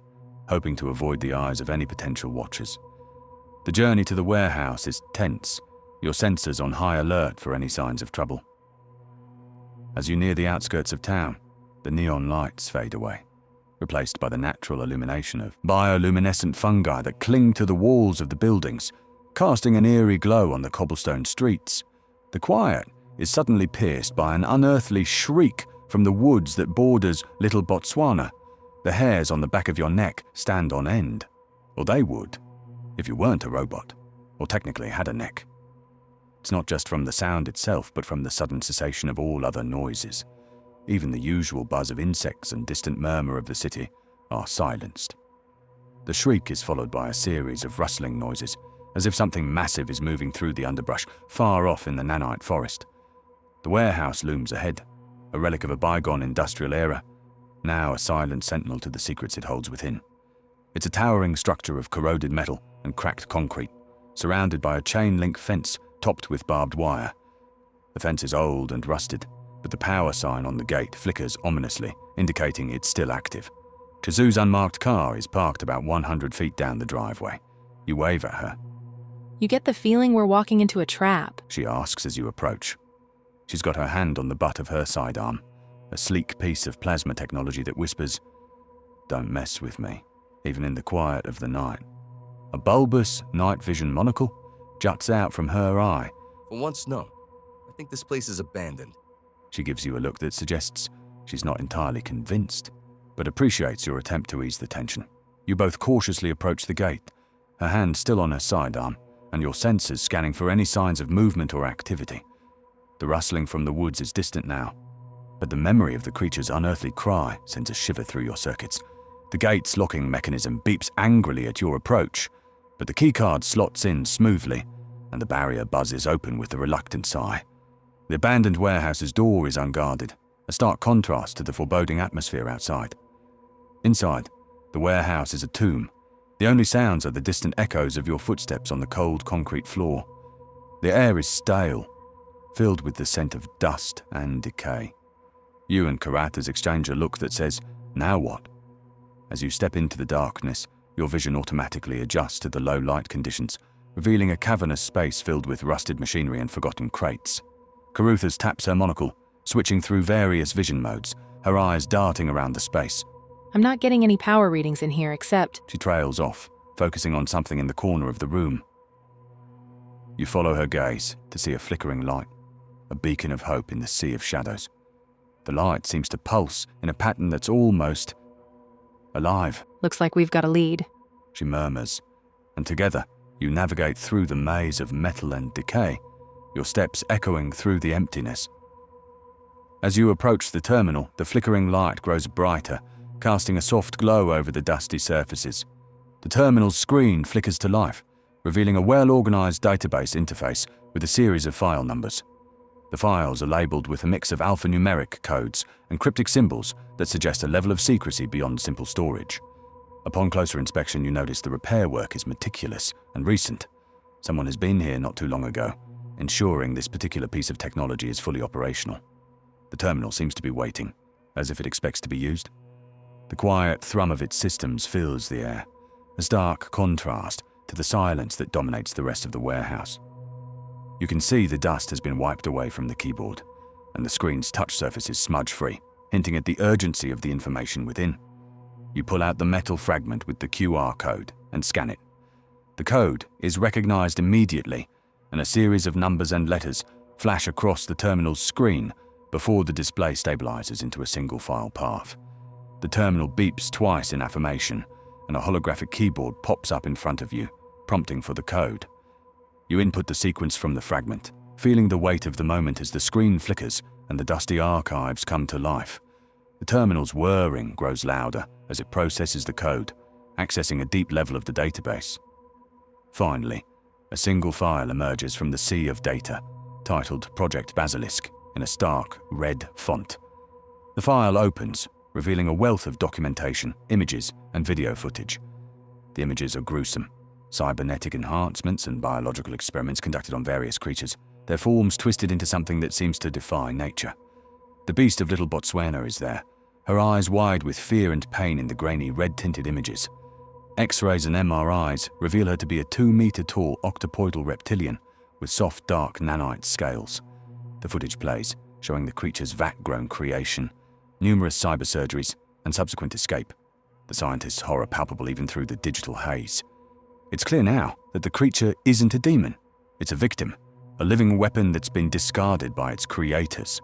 hoping to avoid the eyes of any potential watchers. The journey to the warehouse is tense, your sensors on high alert for any signs of trouble. As you near the outskirts of town, the neon lights fade away, replaced by the natural illumination of bioluminescent fungi that cling to the walls of the buildings, casting an eerie glow on the cobblestone streets. The quiet is suddenly pierced by an unearthly shriek from the woods that borders Little Botswana. The hairs on the back of your neck stand on end, or they would, if you weren't a robot, or technically had a neck. It's not just from the sound itself, but from the sudden cessation of all other noises. Even the usual buzz of insects and distant murmur of the city are silenced. The shriek is followed by a series of rustling noises, as if something massive is moving through the underbrush far off in the nanite forest. The warehouse looms ahead, a relic of a bygone industrial era, now a silent sentinel to the secrets it holds within. It's a towering structure of corroded metal and cracked concrete, surrounded by a chain-link fence topped with barbed wire. The fence is old and rusted, but the power sign on the gate flickers ominously, indicating it's still active. Chizu's unmarked car is parked about 100 feet down the driveway. You wave at her. You get the feeling we're walking into a trap. She asks as you approach. She's got her hand on the butt of her sidearm, a sleek piece of plasma technology that whispers, "Don't mess with me," even in the quiet of the night. A bulbous night vision monocle juts out from her eye. For once, no. I think this place is abandoned. She gives you a look that suggests she's not entirely convinced, but appreciates your attempt to ease the tension. You both cautiously approach the gate, her hand still on her sidearm, and your senses scanning for any signs of movement or activity. The rustling from the woods is distant now, but the memory of the creature's unearthly cry sends a shiver through your circuits. The gate's locking mechanism beeps angrily at your approach, but the keycard slots in smoothly, and the barrier buzzes open with a reluctant sigh. The abandoned warehouse's door is unguarded, a stark contrast to the foreboding atmosphere outside. Inside, the warehouse is a tomb, The only sounds are the distant echoes of your footsteps on the cold concrete floor. The air is stale, filled with the scent of dust and decay. You and Karatha's exchange a look that says, "Now what?" As you step into the darkness, your vision automatically adjusts to the low light conditions, revealing a cavernous space filled with rusted machinery and forgotten crates. Karatha's taps her monocle, switching through various vision modes, her eyes darting around the space. I'm not getting any power readings in here except... She trails off, focusing on something in the corner of the room. You follow her gaze to see a flickering light, a beacon of hope in the sea of shadows. The light seems to pulse in a pattern that's almost alive. Looks like we've got a lead. She murmurs, and together you navigate through the maze of metal and decay, your steps echoing through the emptiness. As you approach the terminal, the flickering light grows brighter, casting a soft glow over the dusty surfaces. The terminal's screen flickers to life, revealing a well-organized database interface with a series of file numbers. The files are labeled with a mix of alphanumeric codes and cryptic symbols that suggest a level of secrecy beyond simple storage. Upon closer inspection, you notice the repair work is meticulous and recent. Someone has been here not too long ago, ensuring this particular piece of technology is fully operational. The terminal seems to be waiting, as if it expects to be used. The quiet thrum of its systems fills the air, a stark contrast to the silence that dominates the rest of the warehouse. You can see the dust has been wiped away from the keyboard, and the screen's touch surface is smudge-free, hinting at the urgency of the information within. You pull out the metal fragment with the QR code and scan it. The code is recognized immediately, and a series of numbers and letters flash across the terminal's screen before the display stabilizes into a single file path. The terminal beeps twice in affirmation, and a holographic keyboard pops up in front of you, prompting for the code. You input the sequence from the fragment, feeling the weight of the moment as the screen flickers and the dusty archives come to life. The terminal's whirring grows louder as it processes the code, accessing a deep level of the database. Finally, a single file emerges from the sea of data, titled Project Basilisk, in a stark red font. The file opens, revealing a wealth of documentation, images, and video footage. The images are gruesome. Cybernetic enhancements and biological experiments conducted on various creatures, their forms twisted into something that seems to defy nature. The beast of Little Botswana is there, her eyes wide with fear and pain in the grainy red-tinted images. X-rays and MRIs reveal her to be a 2-meter-tall octopoidal reptilian with soft dark nanite scales. The footage plays, showing the creature's vat-grown creation, numerous cyber surgeries, and subsequent escape. The scientist's horror palpable even through the digital haze. It's clear now that the creature isn't a demon. It's a victim, a living weapon that's been discarded by its creators.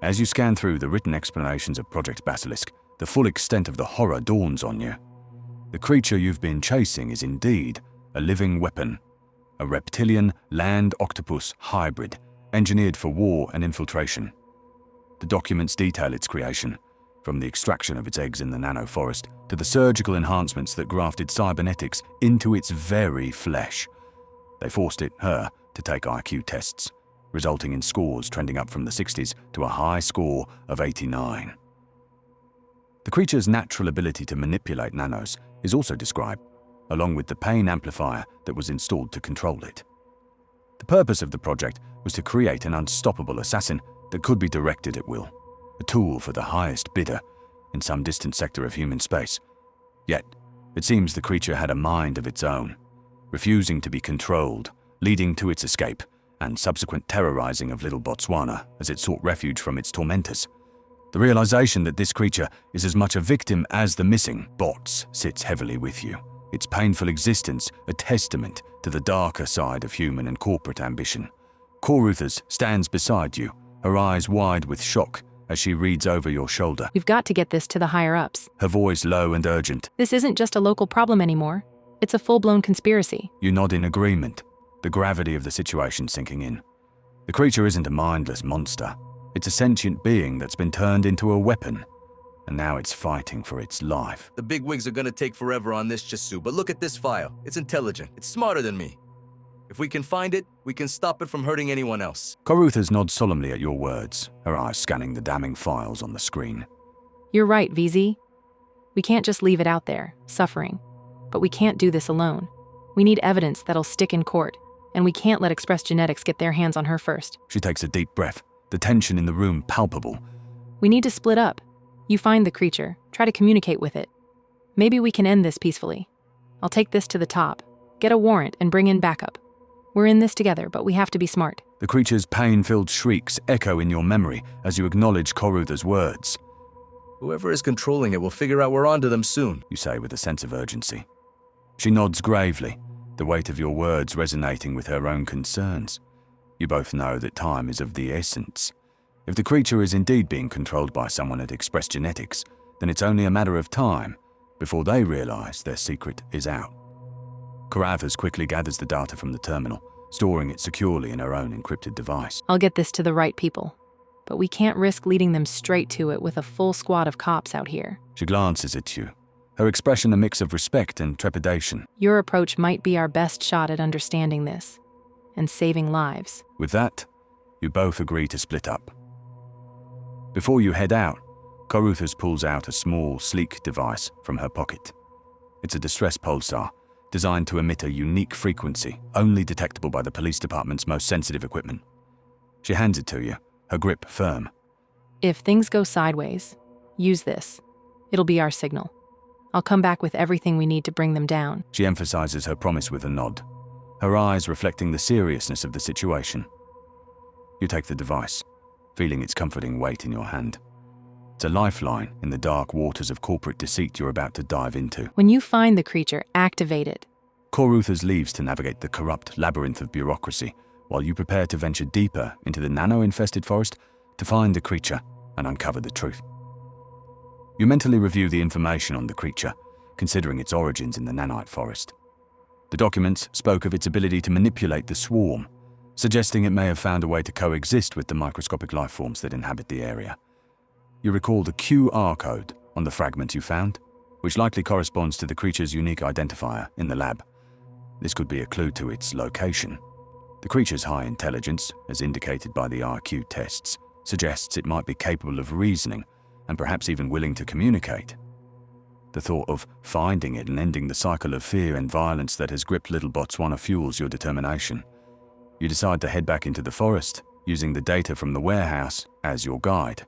As you scan through the written explanations of Project Basilisk, the full extent of the horror dawns on you. The creature you've been chasing is indeed a living weapon, a reptilian land octopus hybrid, engineered for war and infiltration. The documents detail its creation, from the extraction of its eggs in the nanoforest to the surgical enhancements that grafted cybernetics into its very flesh. They forced her to take IQ tests, resulting in scores trending up from the 60s to a high score of 89. The creature's natural ability to manipulate nanos is also described, along with the pain amplifier that was installed to control it. The purpose of the project was to create an unstoppable assassin that could be directed at will, a tool for the highest bidder in some distant sector of human space. Yet, it seems the creature had a mind of its own, refusing to be controlled, leading to its escape and subsequent terrorizing of Little Botswana as it sought refuge from its tormentors. The realization that this creature is as much a victim as the missing bots sits heavily with you, its painful existence a testament to the darker side of human and corporate ambition. Karatha stands beside you, her eyes wide with shock as she reads over your shoulder. We've got to get this to the higher-ups. Her voice low and urgent. This isn't just a local problem anymore. It's a full-blown conspiracy. You nod in agreement, the gravity of the situation sinking in. The creature isn't a mindless monster. It's a sentient being that's been turned into a weapon, and now it's fighting for its life. The bigwigs are gonna take forever on this, Chasu, but look at this file. It's intelligent. It's smarter than me. If we can find it, we can stop it from hurting anyone else. Karatha nods solemnly at your words, her eyes scanning the damning files on the screen. You're right, VZ. We can't just leave it out there, suffering. But we can't do this alone. We need evidence that'll stick in court, and we can't let Express Genetics get their hands on her first. She takes a deep breath, the tension in the room palpable. We need to split up. You find the creature, try to communicate with it. Maybe we can end this peacefully. I'll take this to the top, get a warrant, and bring in backup. We're in this together, but we have to be smart. The creature's pain-filled shrieks echo in your memory as you acknowledge Korutha's words. Whoever is controlling it will figure out we're onto them soon, You say with a sense of urgency. She nods gravely, the weight of your words resonating with her own concerns. You both know that time is of the essence. If the creature is indeed being controlled by someone at Express Genetics, then it's only a matter of time before they realize their secret is out. Carruthers quickly gathers the data from the terminal, storing it securely in her own encrypted device. I'll get this to the right people. But we can't risk leading them straight to it with a full squad of cops out here. She glances at you, her expression a mix of respect and trepidation. Your approach might be our best shot at understanding this and saving lives. With that, you both agree to split up. Before you head out, Carruthers pulls out a small, sleek device from her pocket. It's a distress pulsar, designed to emit a unique frequency only detectable by the police department's most sensitive equipment. She hands it to you, her grip firm. If things go sideways, use this. It'll be our signal. I'll come back with everything we need to bring them down. She emphasizes her promise with a nod, her eyes reflecting the seriousness of the situation. You take the device, feeling its comforting weight in your hand. It's a lifeline in the dark waters of corporate deceit you're about to dive into. When you find the creature, activate it. Carruthers leaves to navigate the corrupt labyrinth of bureaucracy, while you prepare to venture deeper into the nano-infested forest to find the creature and uncover the truth. You mentally review the information on the creature, considering its origins in the nanite forest. The documents spoke of its ability to manipulate the swarm, suggesting it may have found a way to coexist with the microscopic life forms that inhabit the area. You recall the QR code on the fragment you found, which likely corresponds to the creature's unique identifier in the lab. This could be a clue to its location. The creature's high intelligence, as indicated by the IQ tests, suggests it might be capable of reasoning and perhaps even willing to communicate. The thought of finding it and ending the cycle of fear and violence that has gripped Little Botswana fuels your determination. You decide to head back into the forest, using the data from the warehouse as your guide.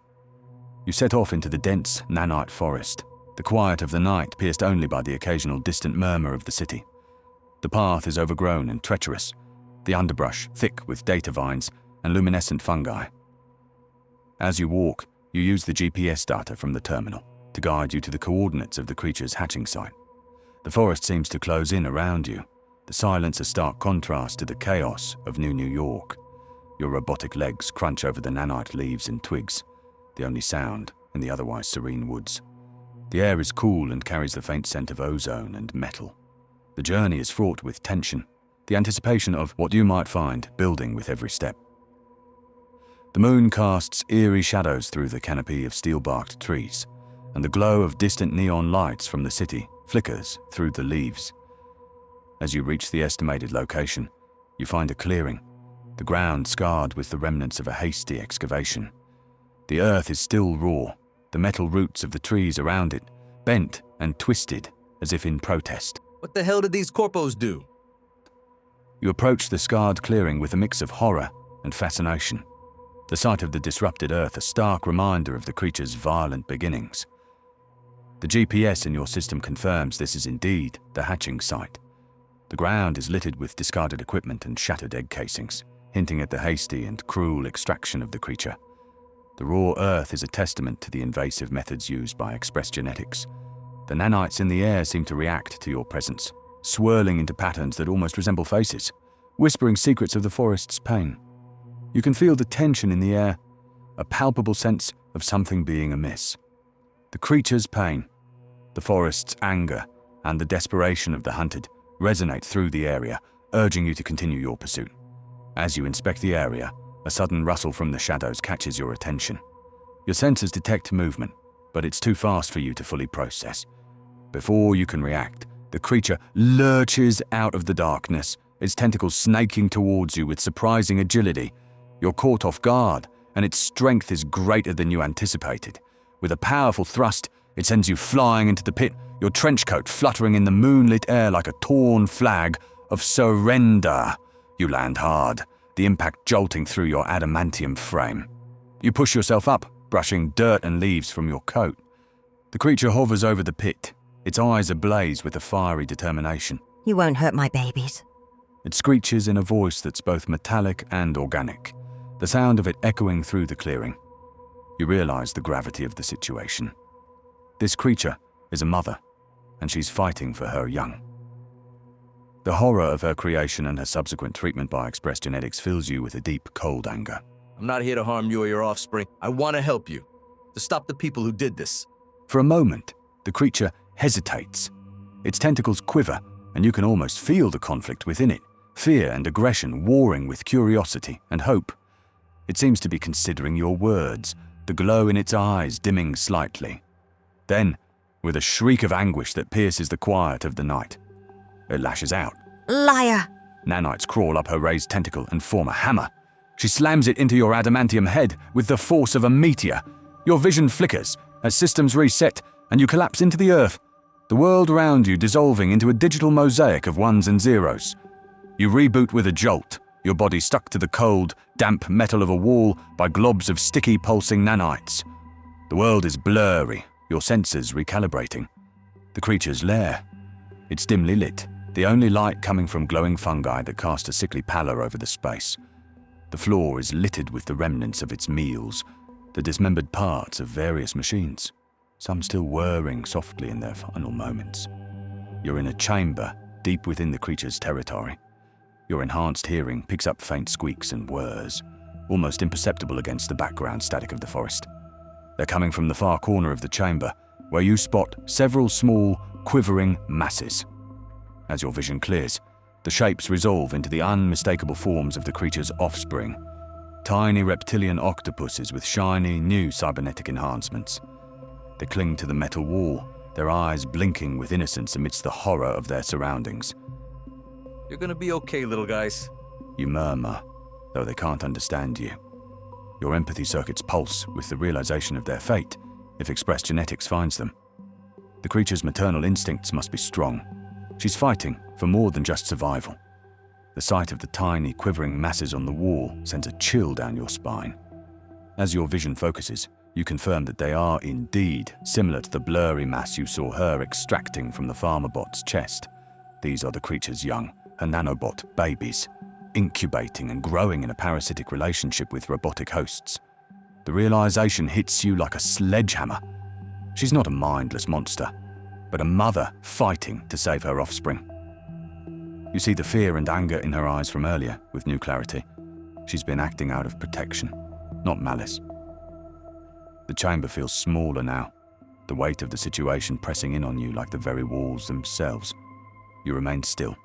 You set off into the dense nanite forest, the quiet of the night pierced only by the occasional distant murmur of the city. The path is overgrown and treacherous, the underbrush thick with data vines and luminescent fungi. As you walk, you use the GPS data from the terminal to guide you to the coordinates of the creature's hatching site. The forest seems to close in around you, the silence a stark contrast to the chaos of New York. Your robotic legs crunch over the nanite leaves and twigs, the only sound in the otherwise serene woods. The air is cool and carries the faint scent of ozone and metal. The journey is fraught with tension, the anticipation of what you might find building with every step. The moon casts eerie shadows through the canopy of steel-barked trees, and the glow of distant neon lights from the city flickers through the leaves. As you reach the estimated location, you find a clearing, the ground scarred with the remnants of a hasty excavation. The earth is still raw, the metal roots of the trees around it bent and twisted as if in protest. What the hell did these corpos do? You approach the scarred clearing with a mix of horror and fascination. The sight of the disrupted earth a stark reminder of the creature's violent beginnings. The GPS in your system confirms this is indeed the hatching site. The ground is littered with discarded equipment and shattered egg casings, hinting at the hasty and cruel extraction of the creature. The raw earth is a testament to the invasive methods used by Express Genetics. The nanites in the air seem to react to your presence, swirling into patterns that almost resemble faces, whispering secrets of the forest's pain. You can feel the tension in the air, a palpable sense of something being amiss. The creature's pain, the forest's anger, and the desperation of the hunted resonate through the area, urging you to continue your pursuit. As you inspect the area, a sudden rustle from the shadows catches your attention. Your senses detect movement, but it's too fast for you to fully process. Before you can react, the creature lurches out of the darkness, its tentacles snaking towards you with surprising agility. You're caught off guard, and its strength is greater than you anticipated. With a powerful thrust, It sends you flying into the pit, your trench coat fluttering in the moonlit air like a torn flag of surrender. You land hard, the impact jolting through your adamantium frame. You push yourself up, brushing dirt and leaves from your coat. The creature hovers over the pit, its eyes ablaze with a fiery determination. You won't hurt my babies. It screeches in a voice that's both metallic and organic, the sound of it echoing through the clearing. You realize the gravity of the situation. This creature is a mother, and she's fighting for her young. The horror of her creation and her subsequent treatment by Express Genetics fills you with a deep, cold anger. I'm not here to harm you or your offspring. I want to help you, to stop the people who did this. For a moment, the creature hesitates. Its tentacles quiver, and you can almost feel the conflict within it, fear and aggression warring with curiosity and hope. It seems to be considering your words, the glow in its eyes dimming slightly. Then, with a shriek of anguish that pierces the quiet of the night, it lashes out. Liar! Nanites crawl up her raised tentacle and form a hammer. She slams it into your adamantium head with the force of a meteor. Your vision flickers as systems reset and you collapse into the earth, the world around you dissolving into a digital mosaic of ones and zeros. You reboot with a jolt, your body stuck to the cold, damp metal of a wall by globs of sticky, pulsing nanites. The world is blurry, your senses recalibrating. The creature's lair. It's dimly lit, the only light coming from glowing fungi that cast a sickly pallor over the space. The floor is littered with the remnants of its meals, the dismembered parts of various machines, some still whirring softly in their final moments. You're in a chamber deep within the creature's territory. Your enhanced hearing picks up faint squeaks and whirs, almost imperceptible against the background static of the forest. They're coming from the far corner of the chamber, where you spot several small, quivering masses. As your vision clears, the shapes resolve into the unmistakable forms of the creature's offspring, tiny reptilian octopuses with shiny, new cybernetic enhancements. They cling to the metal wall, their eyes blinking with innocence amidst the horror of their surroundings. You're gonna be okay, little guys. You murmur, though they can't understand you. Your empathy circuits pulse with the realization of their fate if Express Genetics finds them. The creature's maternal instincts must be strong. She's fighting for more than just survival. The sight of the tiny, quivering masses on the wall sends a chill down your spine. As your vision focuses, you confirm that they are indeed similar to the blurry mass you saw her extracting from the farmer bot's chest. These are the creature's young, her nanobot babies, incubating and growing in a parasitic relationship with robotic hosts. The realization hits you like a sledgehammer. She's not a mindless monster, but a mother fighting to save her offspring. You see the fear and anger in her eyes from earlier with new clarity. She's been acting out of protection, not malice. The chamber feels smaller now, the weight of the situation pressing in on you like the very walls themselves. You remain still,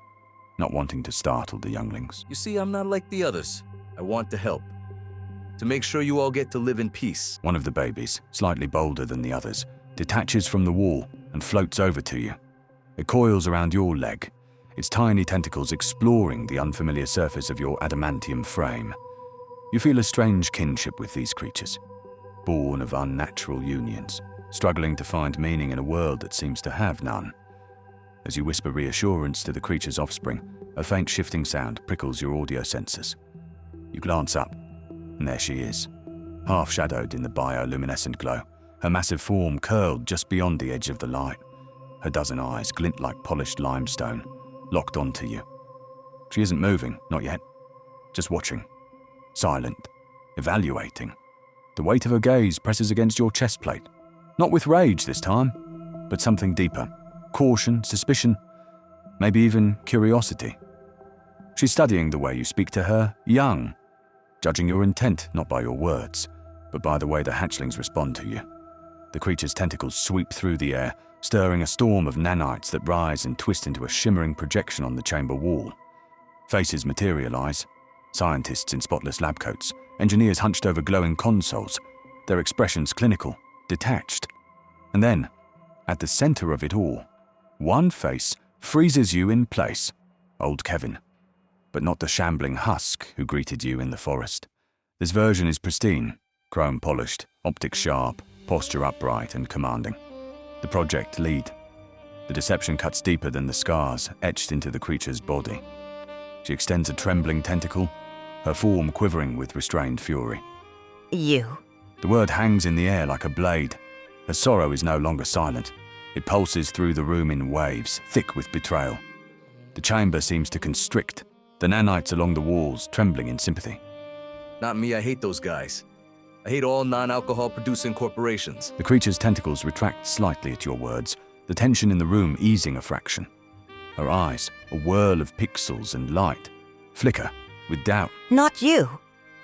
not wanting to startle the younglings. You see, I'm not like the others. I want to help. To make sure you all get to live in peace. One of the babies, slightly bolder than the others, detaches from the wall and floats over to you. It coils around your leg, its tiny tentacles exploring the unfamiliar surface of your adamantium frame. You feel a strange kinship with these creatures, born of unnatural unions, struggling to find meaning in a world that seems to have none. As you whisper reassurance to the creature's offspring, a faint shifting sound prickles your audio sensors. You glance up, and there she is, half-shadowed in the bioluminescent glow, her massive form curled just beyond the edge of the light. Her dozen eyes glint like polished limestone, locked onto you. She isn't moving, not yet, just watching, silent, evaluating. The weight of her gaze presses against your chest plate, not with rage this time, but something deeper. Caution, suspicion, maybe even curiosity. She's studying the way you speak to her, young, judging your intent not by your words, but by the way the hatchlings respond to you. The creature's tentacles sweep through the air, stirring a storm of nanites that rise and twist into a shimmering projection on the chamber wall. Faces materialize, scientists in spotless lab coats, engineers hunched over glowing consoles, their expressions clinical, detached. And then, at the center of it all, one face freezes you in place, old Kevin, but not the shambling husk who greeted you in the forest. This version is pristine, chrome polished, optics sharp, posture upright and commanding. The project lead. The deception cuts deeper than the scars etched into the creature's body. She extends a trembling tentacle, her form quivering with restrained fury. You. The word hangs in the air like a blade. Her sorrow is no longer silent. It pulses through the room in waves, thick with betrayal. The chamber seems to constrict, the nanites along the walls trembling in sympathy. Not me, I hate those guys. I hate all non-alcohol producing corporations. The creature's tentacles retract slightly at your words, the tension in the room easing a fraction. Her eyes, a whirl of pixels and light, flicker with doubt. Not you.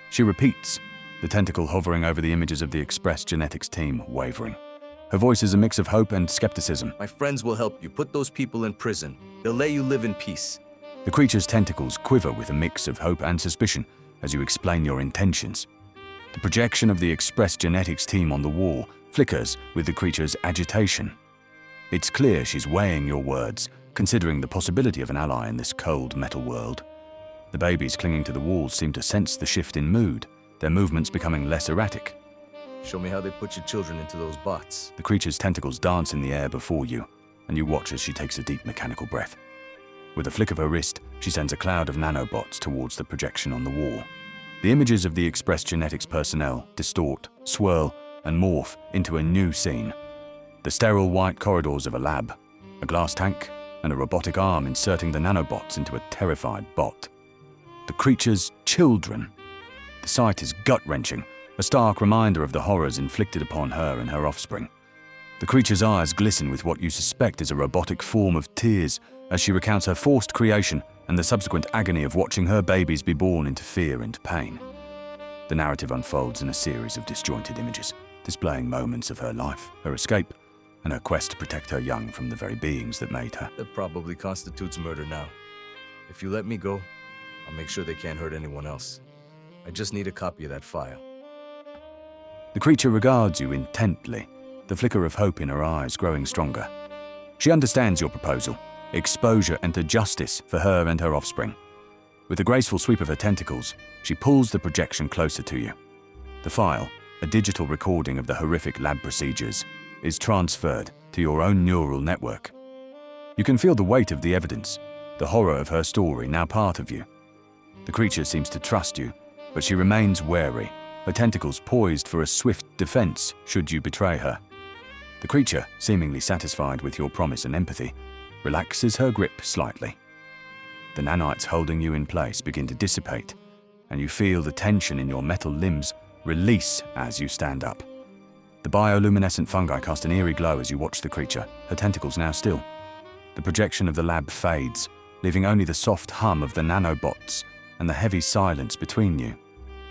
She repeats, the tentacle hovering over the images of the Express Genetics team, wavering. Her voice is a mix of hope and skepticism. My friends will help you. Put those people in prison. They'll let you live in peace. The creature's tentacles quiver with a mix of hope and suspicion as you explain your intentions. The projection of the Express Genetics team on the wall flickers with the creature's agitation. It's clear she's weighing your words, considering the possibility of an ally in this cold metal world. The babies clinging to the walls seem to sense the shift in mood, their movements becoming less erratic. Show me how they put your children into those bots. The creature's tentacles dance in the air before you, and you watch as she takes a deep mechanical breath. With a flick of her wrist, she sends a cloud of nanobots towards the projection on the wall. The images of the Express Genetics personnel distort, swirl, and morph into a new scene. The sterile white corridors of a lab, a glass tank, and a robotic arm inserting the nanobots into a terrified bot. The creature's children. The sight is gut-wrenching, a stark reminder of the horrors inflicted upon her and her offspring. The creature's eyes glisten with what you suspect is a robotic form of tears as she recounts her forced creation and the subsequent agony of watching her babies be born into fear and pain. The narrative unfolds in a series of disjointed images, displaying moments of her life, her escape, and her quest to protect her young from the very beings that made her. That probably constitutes murder now. If you let me go, I'll make sure they can't hurt anyone else. I just need a copy of that file. The creature regards you intently, the flicker of hope in her eyes growing stronger. She understands your proposal, exposure and to justice for her and her offspring. With a graceful sweep of her tentacles, she pulls the projection closer to you. The file, a digital recording of the horrific lab procedures, is transferred to your own neural network. You can feel the weight of the evidence, the horror of her story now part of you. The creature seems to trust you, but she remains wary, her tentacles poised for a swift defense should you betray her. The creature, seemingly satisfied with your promise and empathy, relaxes her grip slightly. The nanites holding you in place begin to dissipate, and you feel the tension in your metal limbs release as you stand up. The bioluminescent fungi cast an eerie glow as you watch the creature, her tentacles now still. The projection of the lab fades, leaving only the soft hum of the nanobots and the heavy silence between you.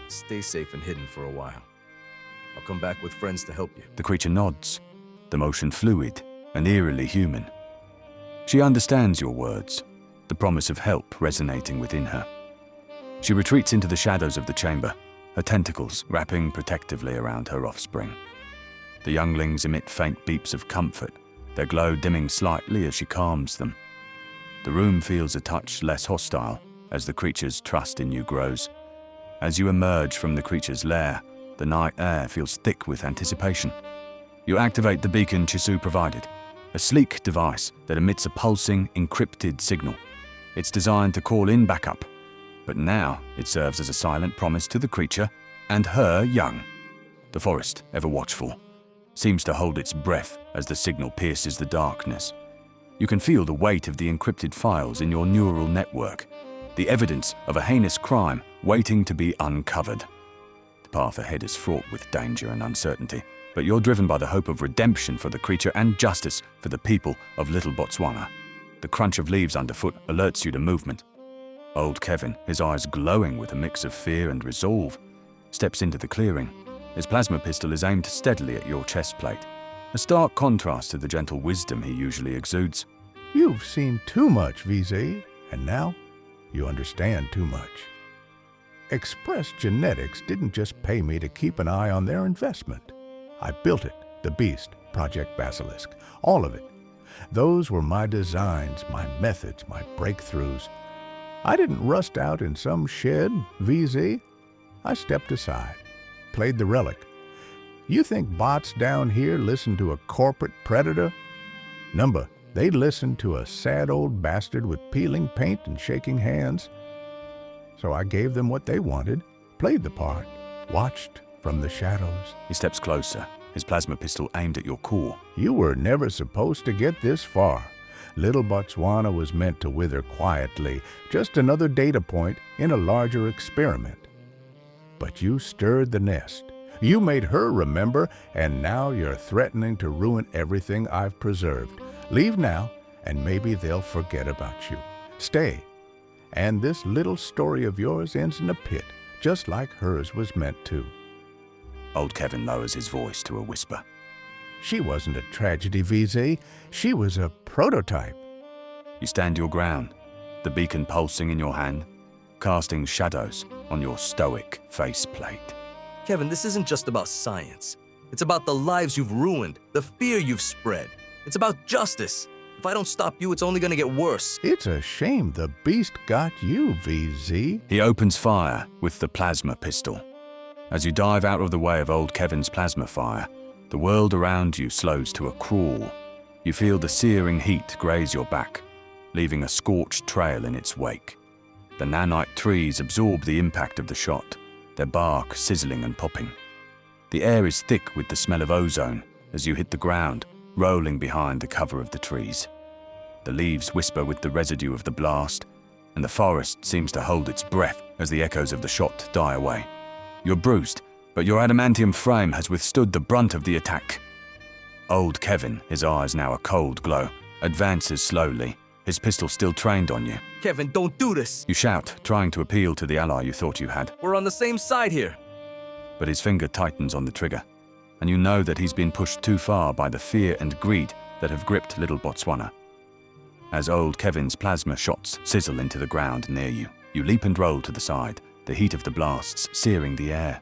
Stay safe and hidden for a while. I'll come back with friends to help you. The creature nods, the motion fluid and eerily human. She understands your words, the promise of help resonating within her. She retreats into the shadows of the chamber, her tentacles wrapping protectively around her offspring. The younglings emit faint beeps of comfort, their glow dimming slightly as she calms them. The room feels a touch less hostile as the creature's trust in you grows. As you emerge from the creature's lair, the night air feels thick with anticipation. You activate the beacon Chisu provided, a sleek device that emits a pulsing, encrypted signal. It's designed to call in backup, but now it serves as a silent promise to the creature and her young. The forest, ever watchful, seems to hold its breath as the signal pierces the darkness. You can feel the weight of the encrypted files in your neural network, the evidence of a heinous crime waiting to be uncovered. The path ahead is fraught with danger and uncertainty, but you're driven by the hope of redemption for the creature and justice for the people of Little Botswana. The crunch of leaves underfoot alerts you to movement. Old Kevin, his eyes glowing with a mix of fear and resolve, steps into the clearing. His plasma pistol is aimed steadily at your chest plate, a stark contrast to the gentle wisdom he usually exudes. You've seen too much, VZ, and now you understand too much. Express Genetics didn't just pay me to keep an eye on their investment. I built it, the beast, Project Basilisk, all of it. Those were my designs, my methods, my breakthroughs. I didn't rust out in some shed, VZ. I stepped aside, played the relic, You think bots down here listen to a corporate predator? Number, they listen to a sad old bastard with peeling paint and shaking hands. So I gave them what they wanted, played the part, watched from the shadows. He steps closer, his plasma pistol aimed at your core. You were never supposed to get this far. Little Botswana was meant to wither quietly, just another data point in a larger experiment. But you stirred the nest. You made her remember, and now you're threatening to ruin everything I've preserved. Leave now, and maybe they'll forget about you. Stay, and this little story of yours ends in a pit, just like hers was meant to. Old Kevin lowers his voice to a whisper. She wasn't a tragedy, VZ. She was a prototype. You stand your ground, the beacon pulsing in your hand, casting shadows on your stoic faceplate. Kevin, this isn't just about science. It's about the lives you've ruined, the fear you've spread. It's about justice. If I don't stop you, it's only gonna get worse. It's a shame the beast got you, VZ. He opens fire with the plasma pistol. As you dive out of the way of old Kevin's plasma fire, the world around you slows to a crawl. You feel the searing heat graze your back, leaving a scorched trail in its wake. The nanite trees absorb the impact of the shot, their bark sizzling and popping. The air is thick with the smell of ozone as you hit the ground, rolling behind the cover of the trees. The leaves whisper with the residue of the blast, and the forest seems to hold its breath as the echoes of the shot die away. You're bruised, but your adamantium frame has withstood the brunt of the attack. Old Kevin, his eyes now a cold glow, advances slowly, his pistol still trained on you. Kevin, don't do this! You shout, trying to appeal to the ally you thought you had. We're on the same side here. But his finger tightens on the trigger, and you know that he's been pushed too far by the fear and greed that have gripped Little Botswana. As old Kevin's plasma shots sizzle into the ground near you, you leap and roll to the side, the heat of the blasts searing the air.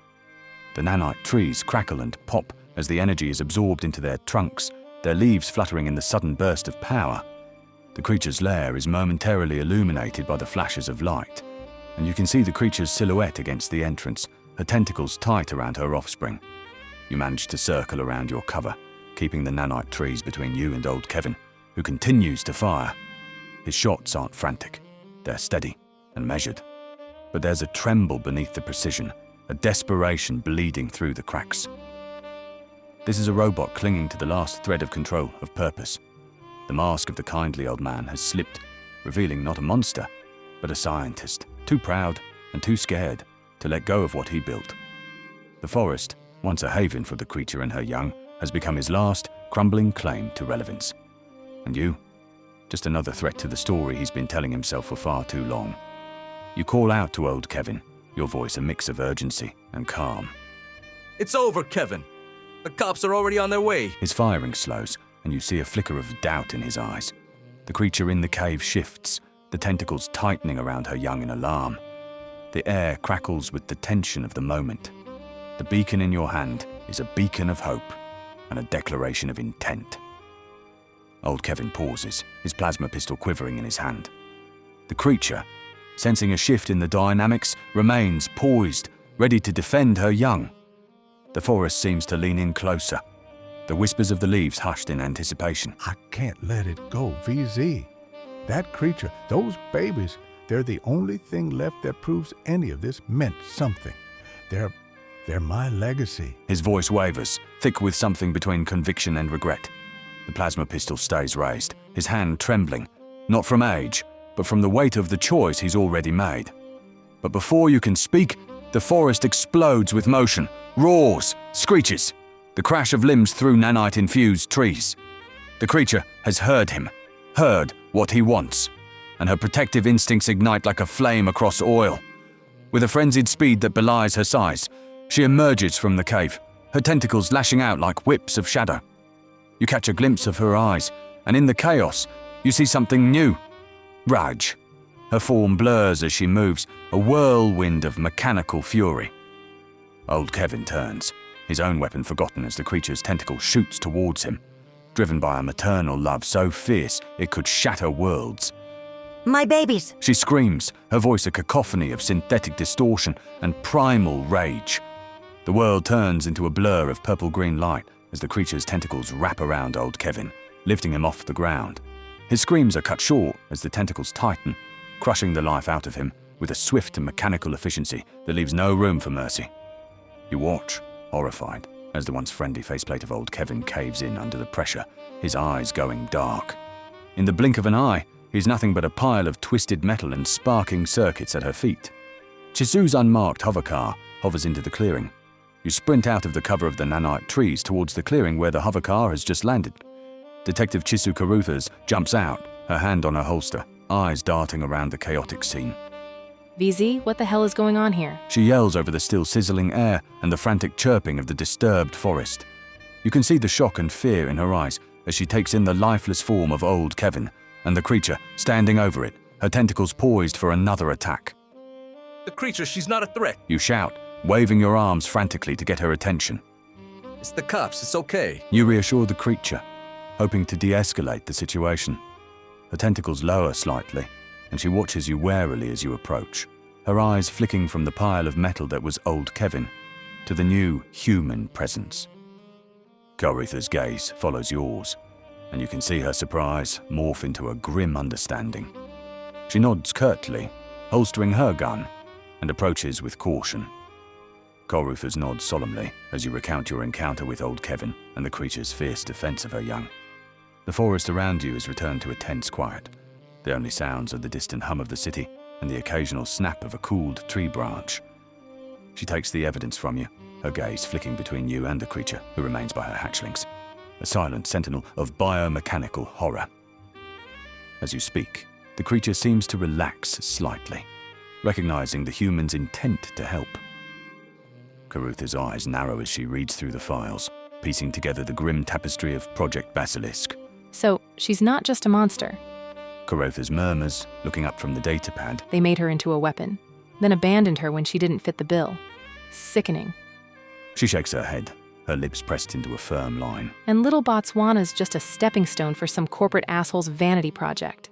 The nanite trees crackle and pop as the energy is absorbed into their trunks, their leaves fluttering in the sudden burst of power. The creature's lair is momentarily illuminated by the flashes of light, and you can see the creature's silhouette against the entrance, her tentacles tight around her offspring. You manage to circle around your cover, keeping the nanite trees between you and old Kevin, who continues to fire. His shots aren't frantic, they're steady and measured. But there's a tremble beneath the precision, a desperation bleeding through the cracks. This is a robot clinging to the last thread of control, of purpose. The mask of the kindly old man has slipped, revealing not a monster, but a scientist, too proud and too scared to let go of what he built. The forest, once a haven for the creature and her young, has become his last, crumbling claim to relevance. And you? Just another threat to the story he's been telling himself for far too long. You call out to old Kevin, your voice a mix of urgency and calm. It's over, Kevin. The cops are already on their way. His firing slows, and you see a flicker of doubt in his eyes. The creature in the cave shifts, the tentacles tightening around her young in alarm. The air crackles with the tension of the moment. The beacon in your hand is a beacon of hope and a declaration of intent. Old Kevin pauses, his plasma pistol quivering in his hand. The creature, sensing a shift in the dynamics, remains poised, ready to defend her young. The forest seems to lean in closer, the whispers of the leaves hushed in anticipation. I can't let it go, VZ. That creature, those babies, they're the only thing left that proves any of this meant something. They're my legacy. His voice wavers, thick with something between conviction and regret. The plasma pistol stays raised, his hand trembling, not from age, but from the weight of the choice he's already made. But before you can speak, the forest explodes with motion, roars, screeches, the crash of limbs through nanite-infused trees. The creature has heard him, heard what he wants, and her protective instincts ignite like a flame across oil. With a frenzied speed that belies her size, she emerges from the cave, her tentacles lashing out like whips of shadow. You catch a glimpse of her eyes, and in the chaos, you see something new. Raj. Her form blurs as she moves, a whirlwind of mechanical fury. Old Kevin turns, his own weapon forgotten as the creature's tentacle shoots towards him, driven by a maternal love so fierce it could shatter worlds. My babies! She screams, her voice a cacophony of synthetic distortion and primal rage. The world turns into a blur of purple-green light as the creature's tentacles wrap around old Kevin, lifting him off the ground. His screams are cut short as the tentacles tighten, crushing the life out of him with a swift and mechanical efficiency that leaves no room for mercy. You watch, horrified, as the once friendly faceplate of old Kevin caves in under the pressure, his eyes going dark. In the blink of an eye, he's nothing but a pile of twisted metal and sparking circuits at her feet. Chisu's unmarked hovercar hovers into the clearing. You sprint out of the cover of the nanite trees towards the clearing where the hovercar has just landed. Detective Chisu Karuthas jumps out, her hand on her holster, eyes darting around the chaotic scene. VZ, what the hell is going on here? She yells over the still sizzling air and the frantic chirping of the disturbed forest. You can see the shock and fear in her eyes as she takes in the lifeless form of old Kevin and the creature standing over it, her tentacles poised for another attack. The creature, she's not a threat. You shout, waving your arms frantically to get her attention. It's the cops, it's okay. You reassure the creature, hoping to de-escalate the situation. Her tentacles lower slightly, and she watches you warily as you approach, her eyes flicking from the pile of metal that was old Kevin to the new human presence. Karitha's gaze follows yours, and you can see her surprise morph into a grim understanding. She nods curtly, holstering her gun, and approaches with caution. Karuthas nods solemnly as you recount your encounter with old Kevin and the creature's fierce defense of her young. The forest around you has returned to a tense quiet. The only sounds are the distant hum of the city and the occasional snap of a cooled tree branch. She takes the evidence from you, her gaze flicking between you and the creature who remains by her hatchlings, a silent sentinel of biomechanical horror. As you speak, the creature seems to relax slightly, recognizing the human's intent to help. Karutha's eyes narrow as she reads through the files, piecing together the grim tapestry of Project Basilisk. So, she's not just a monster. Karutha's murmurs, looking up from the datapad. They made her into a weapon, then abandoned her when she didn't fit the bill. Sickening. She shakes her head, her lips pressed into a firm line. And Little Botswana's just a stepping stone for some corporate asshole's vanity project.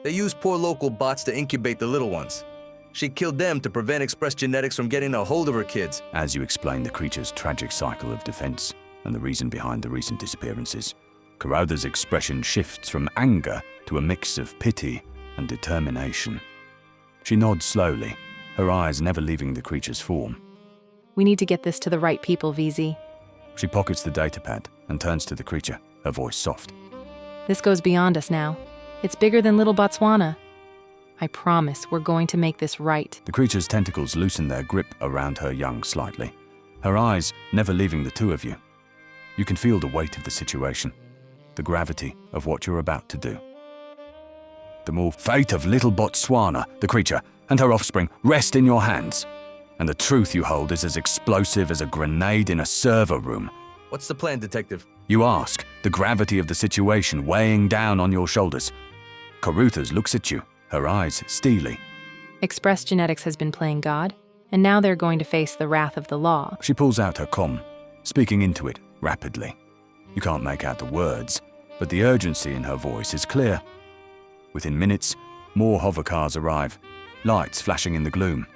They use poor local bots to incubate the little ones. She killed them to prevent Express Genetics from getting a hold of her kids. As you explain the creature's tragic cycle of defense and the reason behind the recent disappearances, Karutha's expression shifts from anger to a mix of pity and determination. She nods slowly, her eyes never leaving the creature's form. We need to get this to the right people, VZ. She pockets the datapad and turns to the creature, her voice soft. This goes beyond us now. It's bigger than Little Botswana. I promise we're going to make this right. The creature's tentacles loosen their grip around her young slightly, her eyes never leaving the two of you. You can feel the weight of the situation, the gravity of what you're about to do. The more fate of Little Botswana, the creature, and her offspring rest in your hands, and the truth you hold is as explosive as a grenade in a server room. What's the plan, Detective? You ask, the gravity of the situation weighing down on your shoulders. Karuthas looks at you, her eyes steely. Express Genetics has been playing God, and now they're going to face the wrath of the law. She pulls out her comm, speaking into it rapidly. You can't make out the words, but the urgency in her voice is clear. Within minutes, more hovercars arrive, lights flashing in the gloom.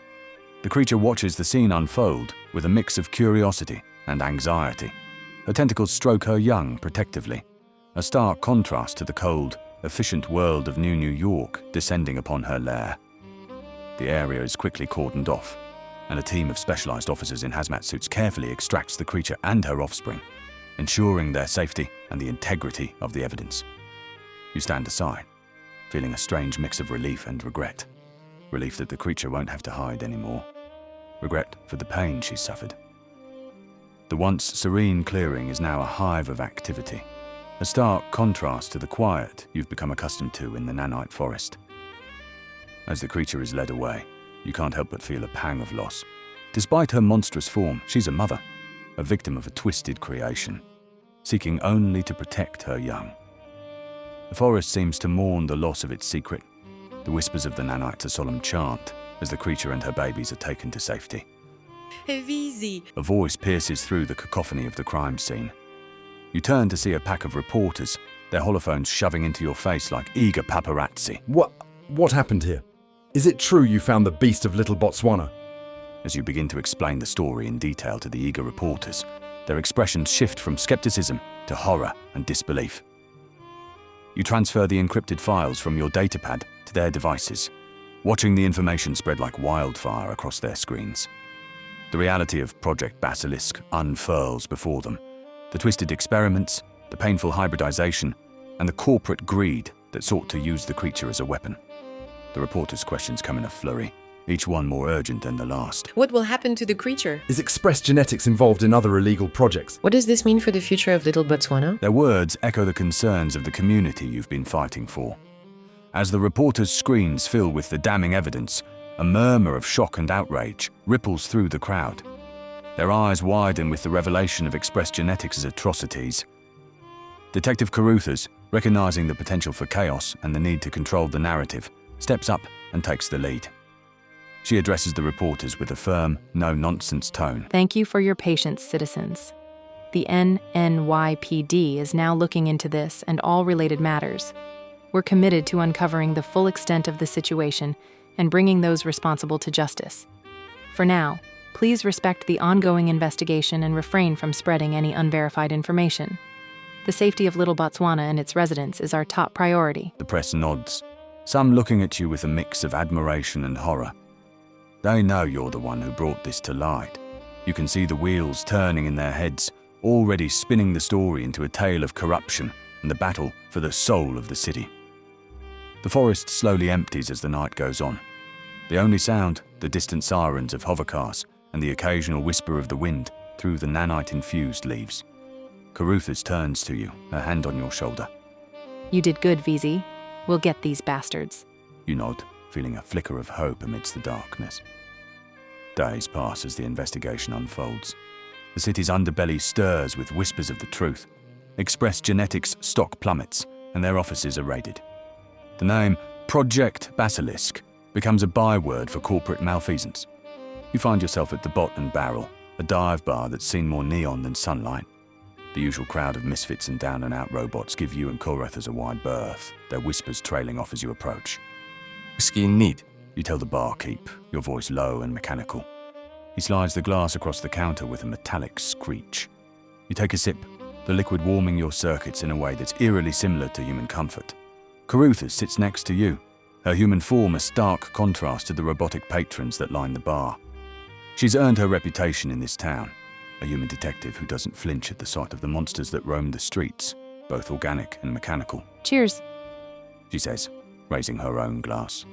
The creature watches the scene unfold with a mix of curiosity and anxiety. Her tentacles stroke her young protectively, a stark contrast to the cold, efficient world of New York descending upon her lair. The area is quickly cordoned off, and a team of specialized officers in hazmat suits carefully extracts the creature and her offspring, ensuring their safety and the integrity of the evidence. You stand aside, feeling a strange mix of relief and regret. Relief that the creature won't have to hide anymore. Regret for the pain she's suffered. The once serene clearing is now a hive of activity, a stark contrast to the quiet you've become accustomed to in the nanite forest. As the creature is led away, you can't help but feel a pang of loss. Despite her monstrous form, she's a mother, a victim of a twisted creation, seeking only to protect her young. The forest seems to mourn the loss of its secret. The whispers of the nanites a solemn chant as the creature and her babies are taken to safety. VZ. A voice pierces through the cacophony of the crime scene. You turn to see a pack of reporters, their holophones shoving into your face like eager paparazzi. What happened here? Is it true you found the beast of Little Botswana? As you begin to explain the story in detail to the eager reporters, their expressions shift from skepticism to horror and disbelief. You transfer the encrypted files from your datapad to their devices, watching the information spread like wildfire across their screens. The reality of Project Basilisk unfurls before them. The twisted experiments, the painful hybridization, and the corporate greed that sought to use the creature as a weapon. The reporters' questions come in a flurry, each one more urgent than the last. What will happen to the creature? Is Express Genetics involved in other illegal projects? What does this mean for the future of Little Botswana? Their words echo the concerns of the community you've been fighting for. As the reporters' screens fill with the damning evidence, a murmur of shock and outrage ripples through the crowd. Their eyes widen with the revelation of Express Genetics' atrocities. Detective Caruthers, recognizing the potential for chaos and the need to control the narrative, steps up and takes the lead. She addresses the reporters with a firm, no-nonsense tone. Thank you for your patience, citizens. The NNYPD is now looking into this and all related matters. We're committed to uncovering the full extent of the situation and bringing those responsible to justice. For now, please respect the ongoing investigation and refrain from spreading any unverified information. The safety of Little Botswana and its residents is our top priority. The press nods, some looking at you with a mix of admiration and horror. They know you're the one who brought this to light. You can see the wheels turning in their heads, already spinning the story into a tale of corruption and the battle for the soul of the city. The forest slowly empties as the night goes on. The only sound, the distant sirens of hovercars and the occasional whisper of the wind through the nanite-infused leaves. Caruthers turns to you, her hand on your shoulder. You did good, VZ. We'll get these bastards. You nod, feeling a flicker of hope amidst the darkness. Days pass as the investigation unfolds. The city's underbelly stirs with whispers of the truth. Express Genetics stock plummets, and their offices are raided. The name Project Basilisk becomes a byword for corporate malfeasance. You find yourself at the Bot and Barrel, a dive bar that's seen more neon than sunlight. The usual crowd of misfits and down-and-out robots give you and Caruthers a wide berth, their whispers trailing off as you approach. Whiskey neat. You tell the barkeep, your voice low and mechanical. He slides the glass across the counter with a metallic screech. You take a sip, the liquid warming your circuits in a way that's eerily similar to human comfort. Caruthers sits next to you, her human form a stark contrast to the robotic patrons that line the bar. She's earned her reputation in this town, a human detective who doesn't flinch at the sight of the monsters that roam the streets, both organic and mechanical. Cheers. She says, raising her own glass.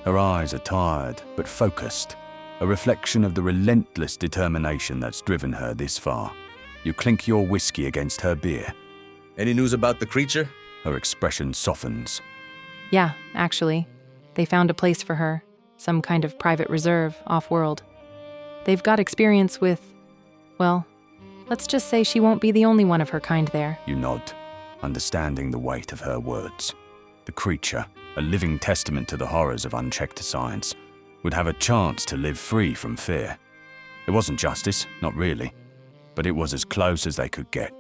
Her eyes are tired but focused, a reflection of the relentless determination that's driven her this far. You clink your whiskey against her beer. Any news about the creature? Her expression softens. Yeah, actually. They found a place for her, some kind of private reserve, off-world. They've got experience with, well, let's just say she won't be the only one of her kind there. You nod, understanding the weight of her words. The creature, a living testament to the horrors of unchecked science, would have a chance to live free from fear. It wasn't justice, not really, but it was as close as they could get.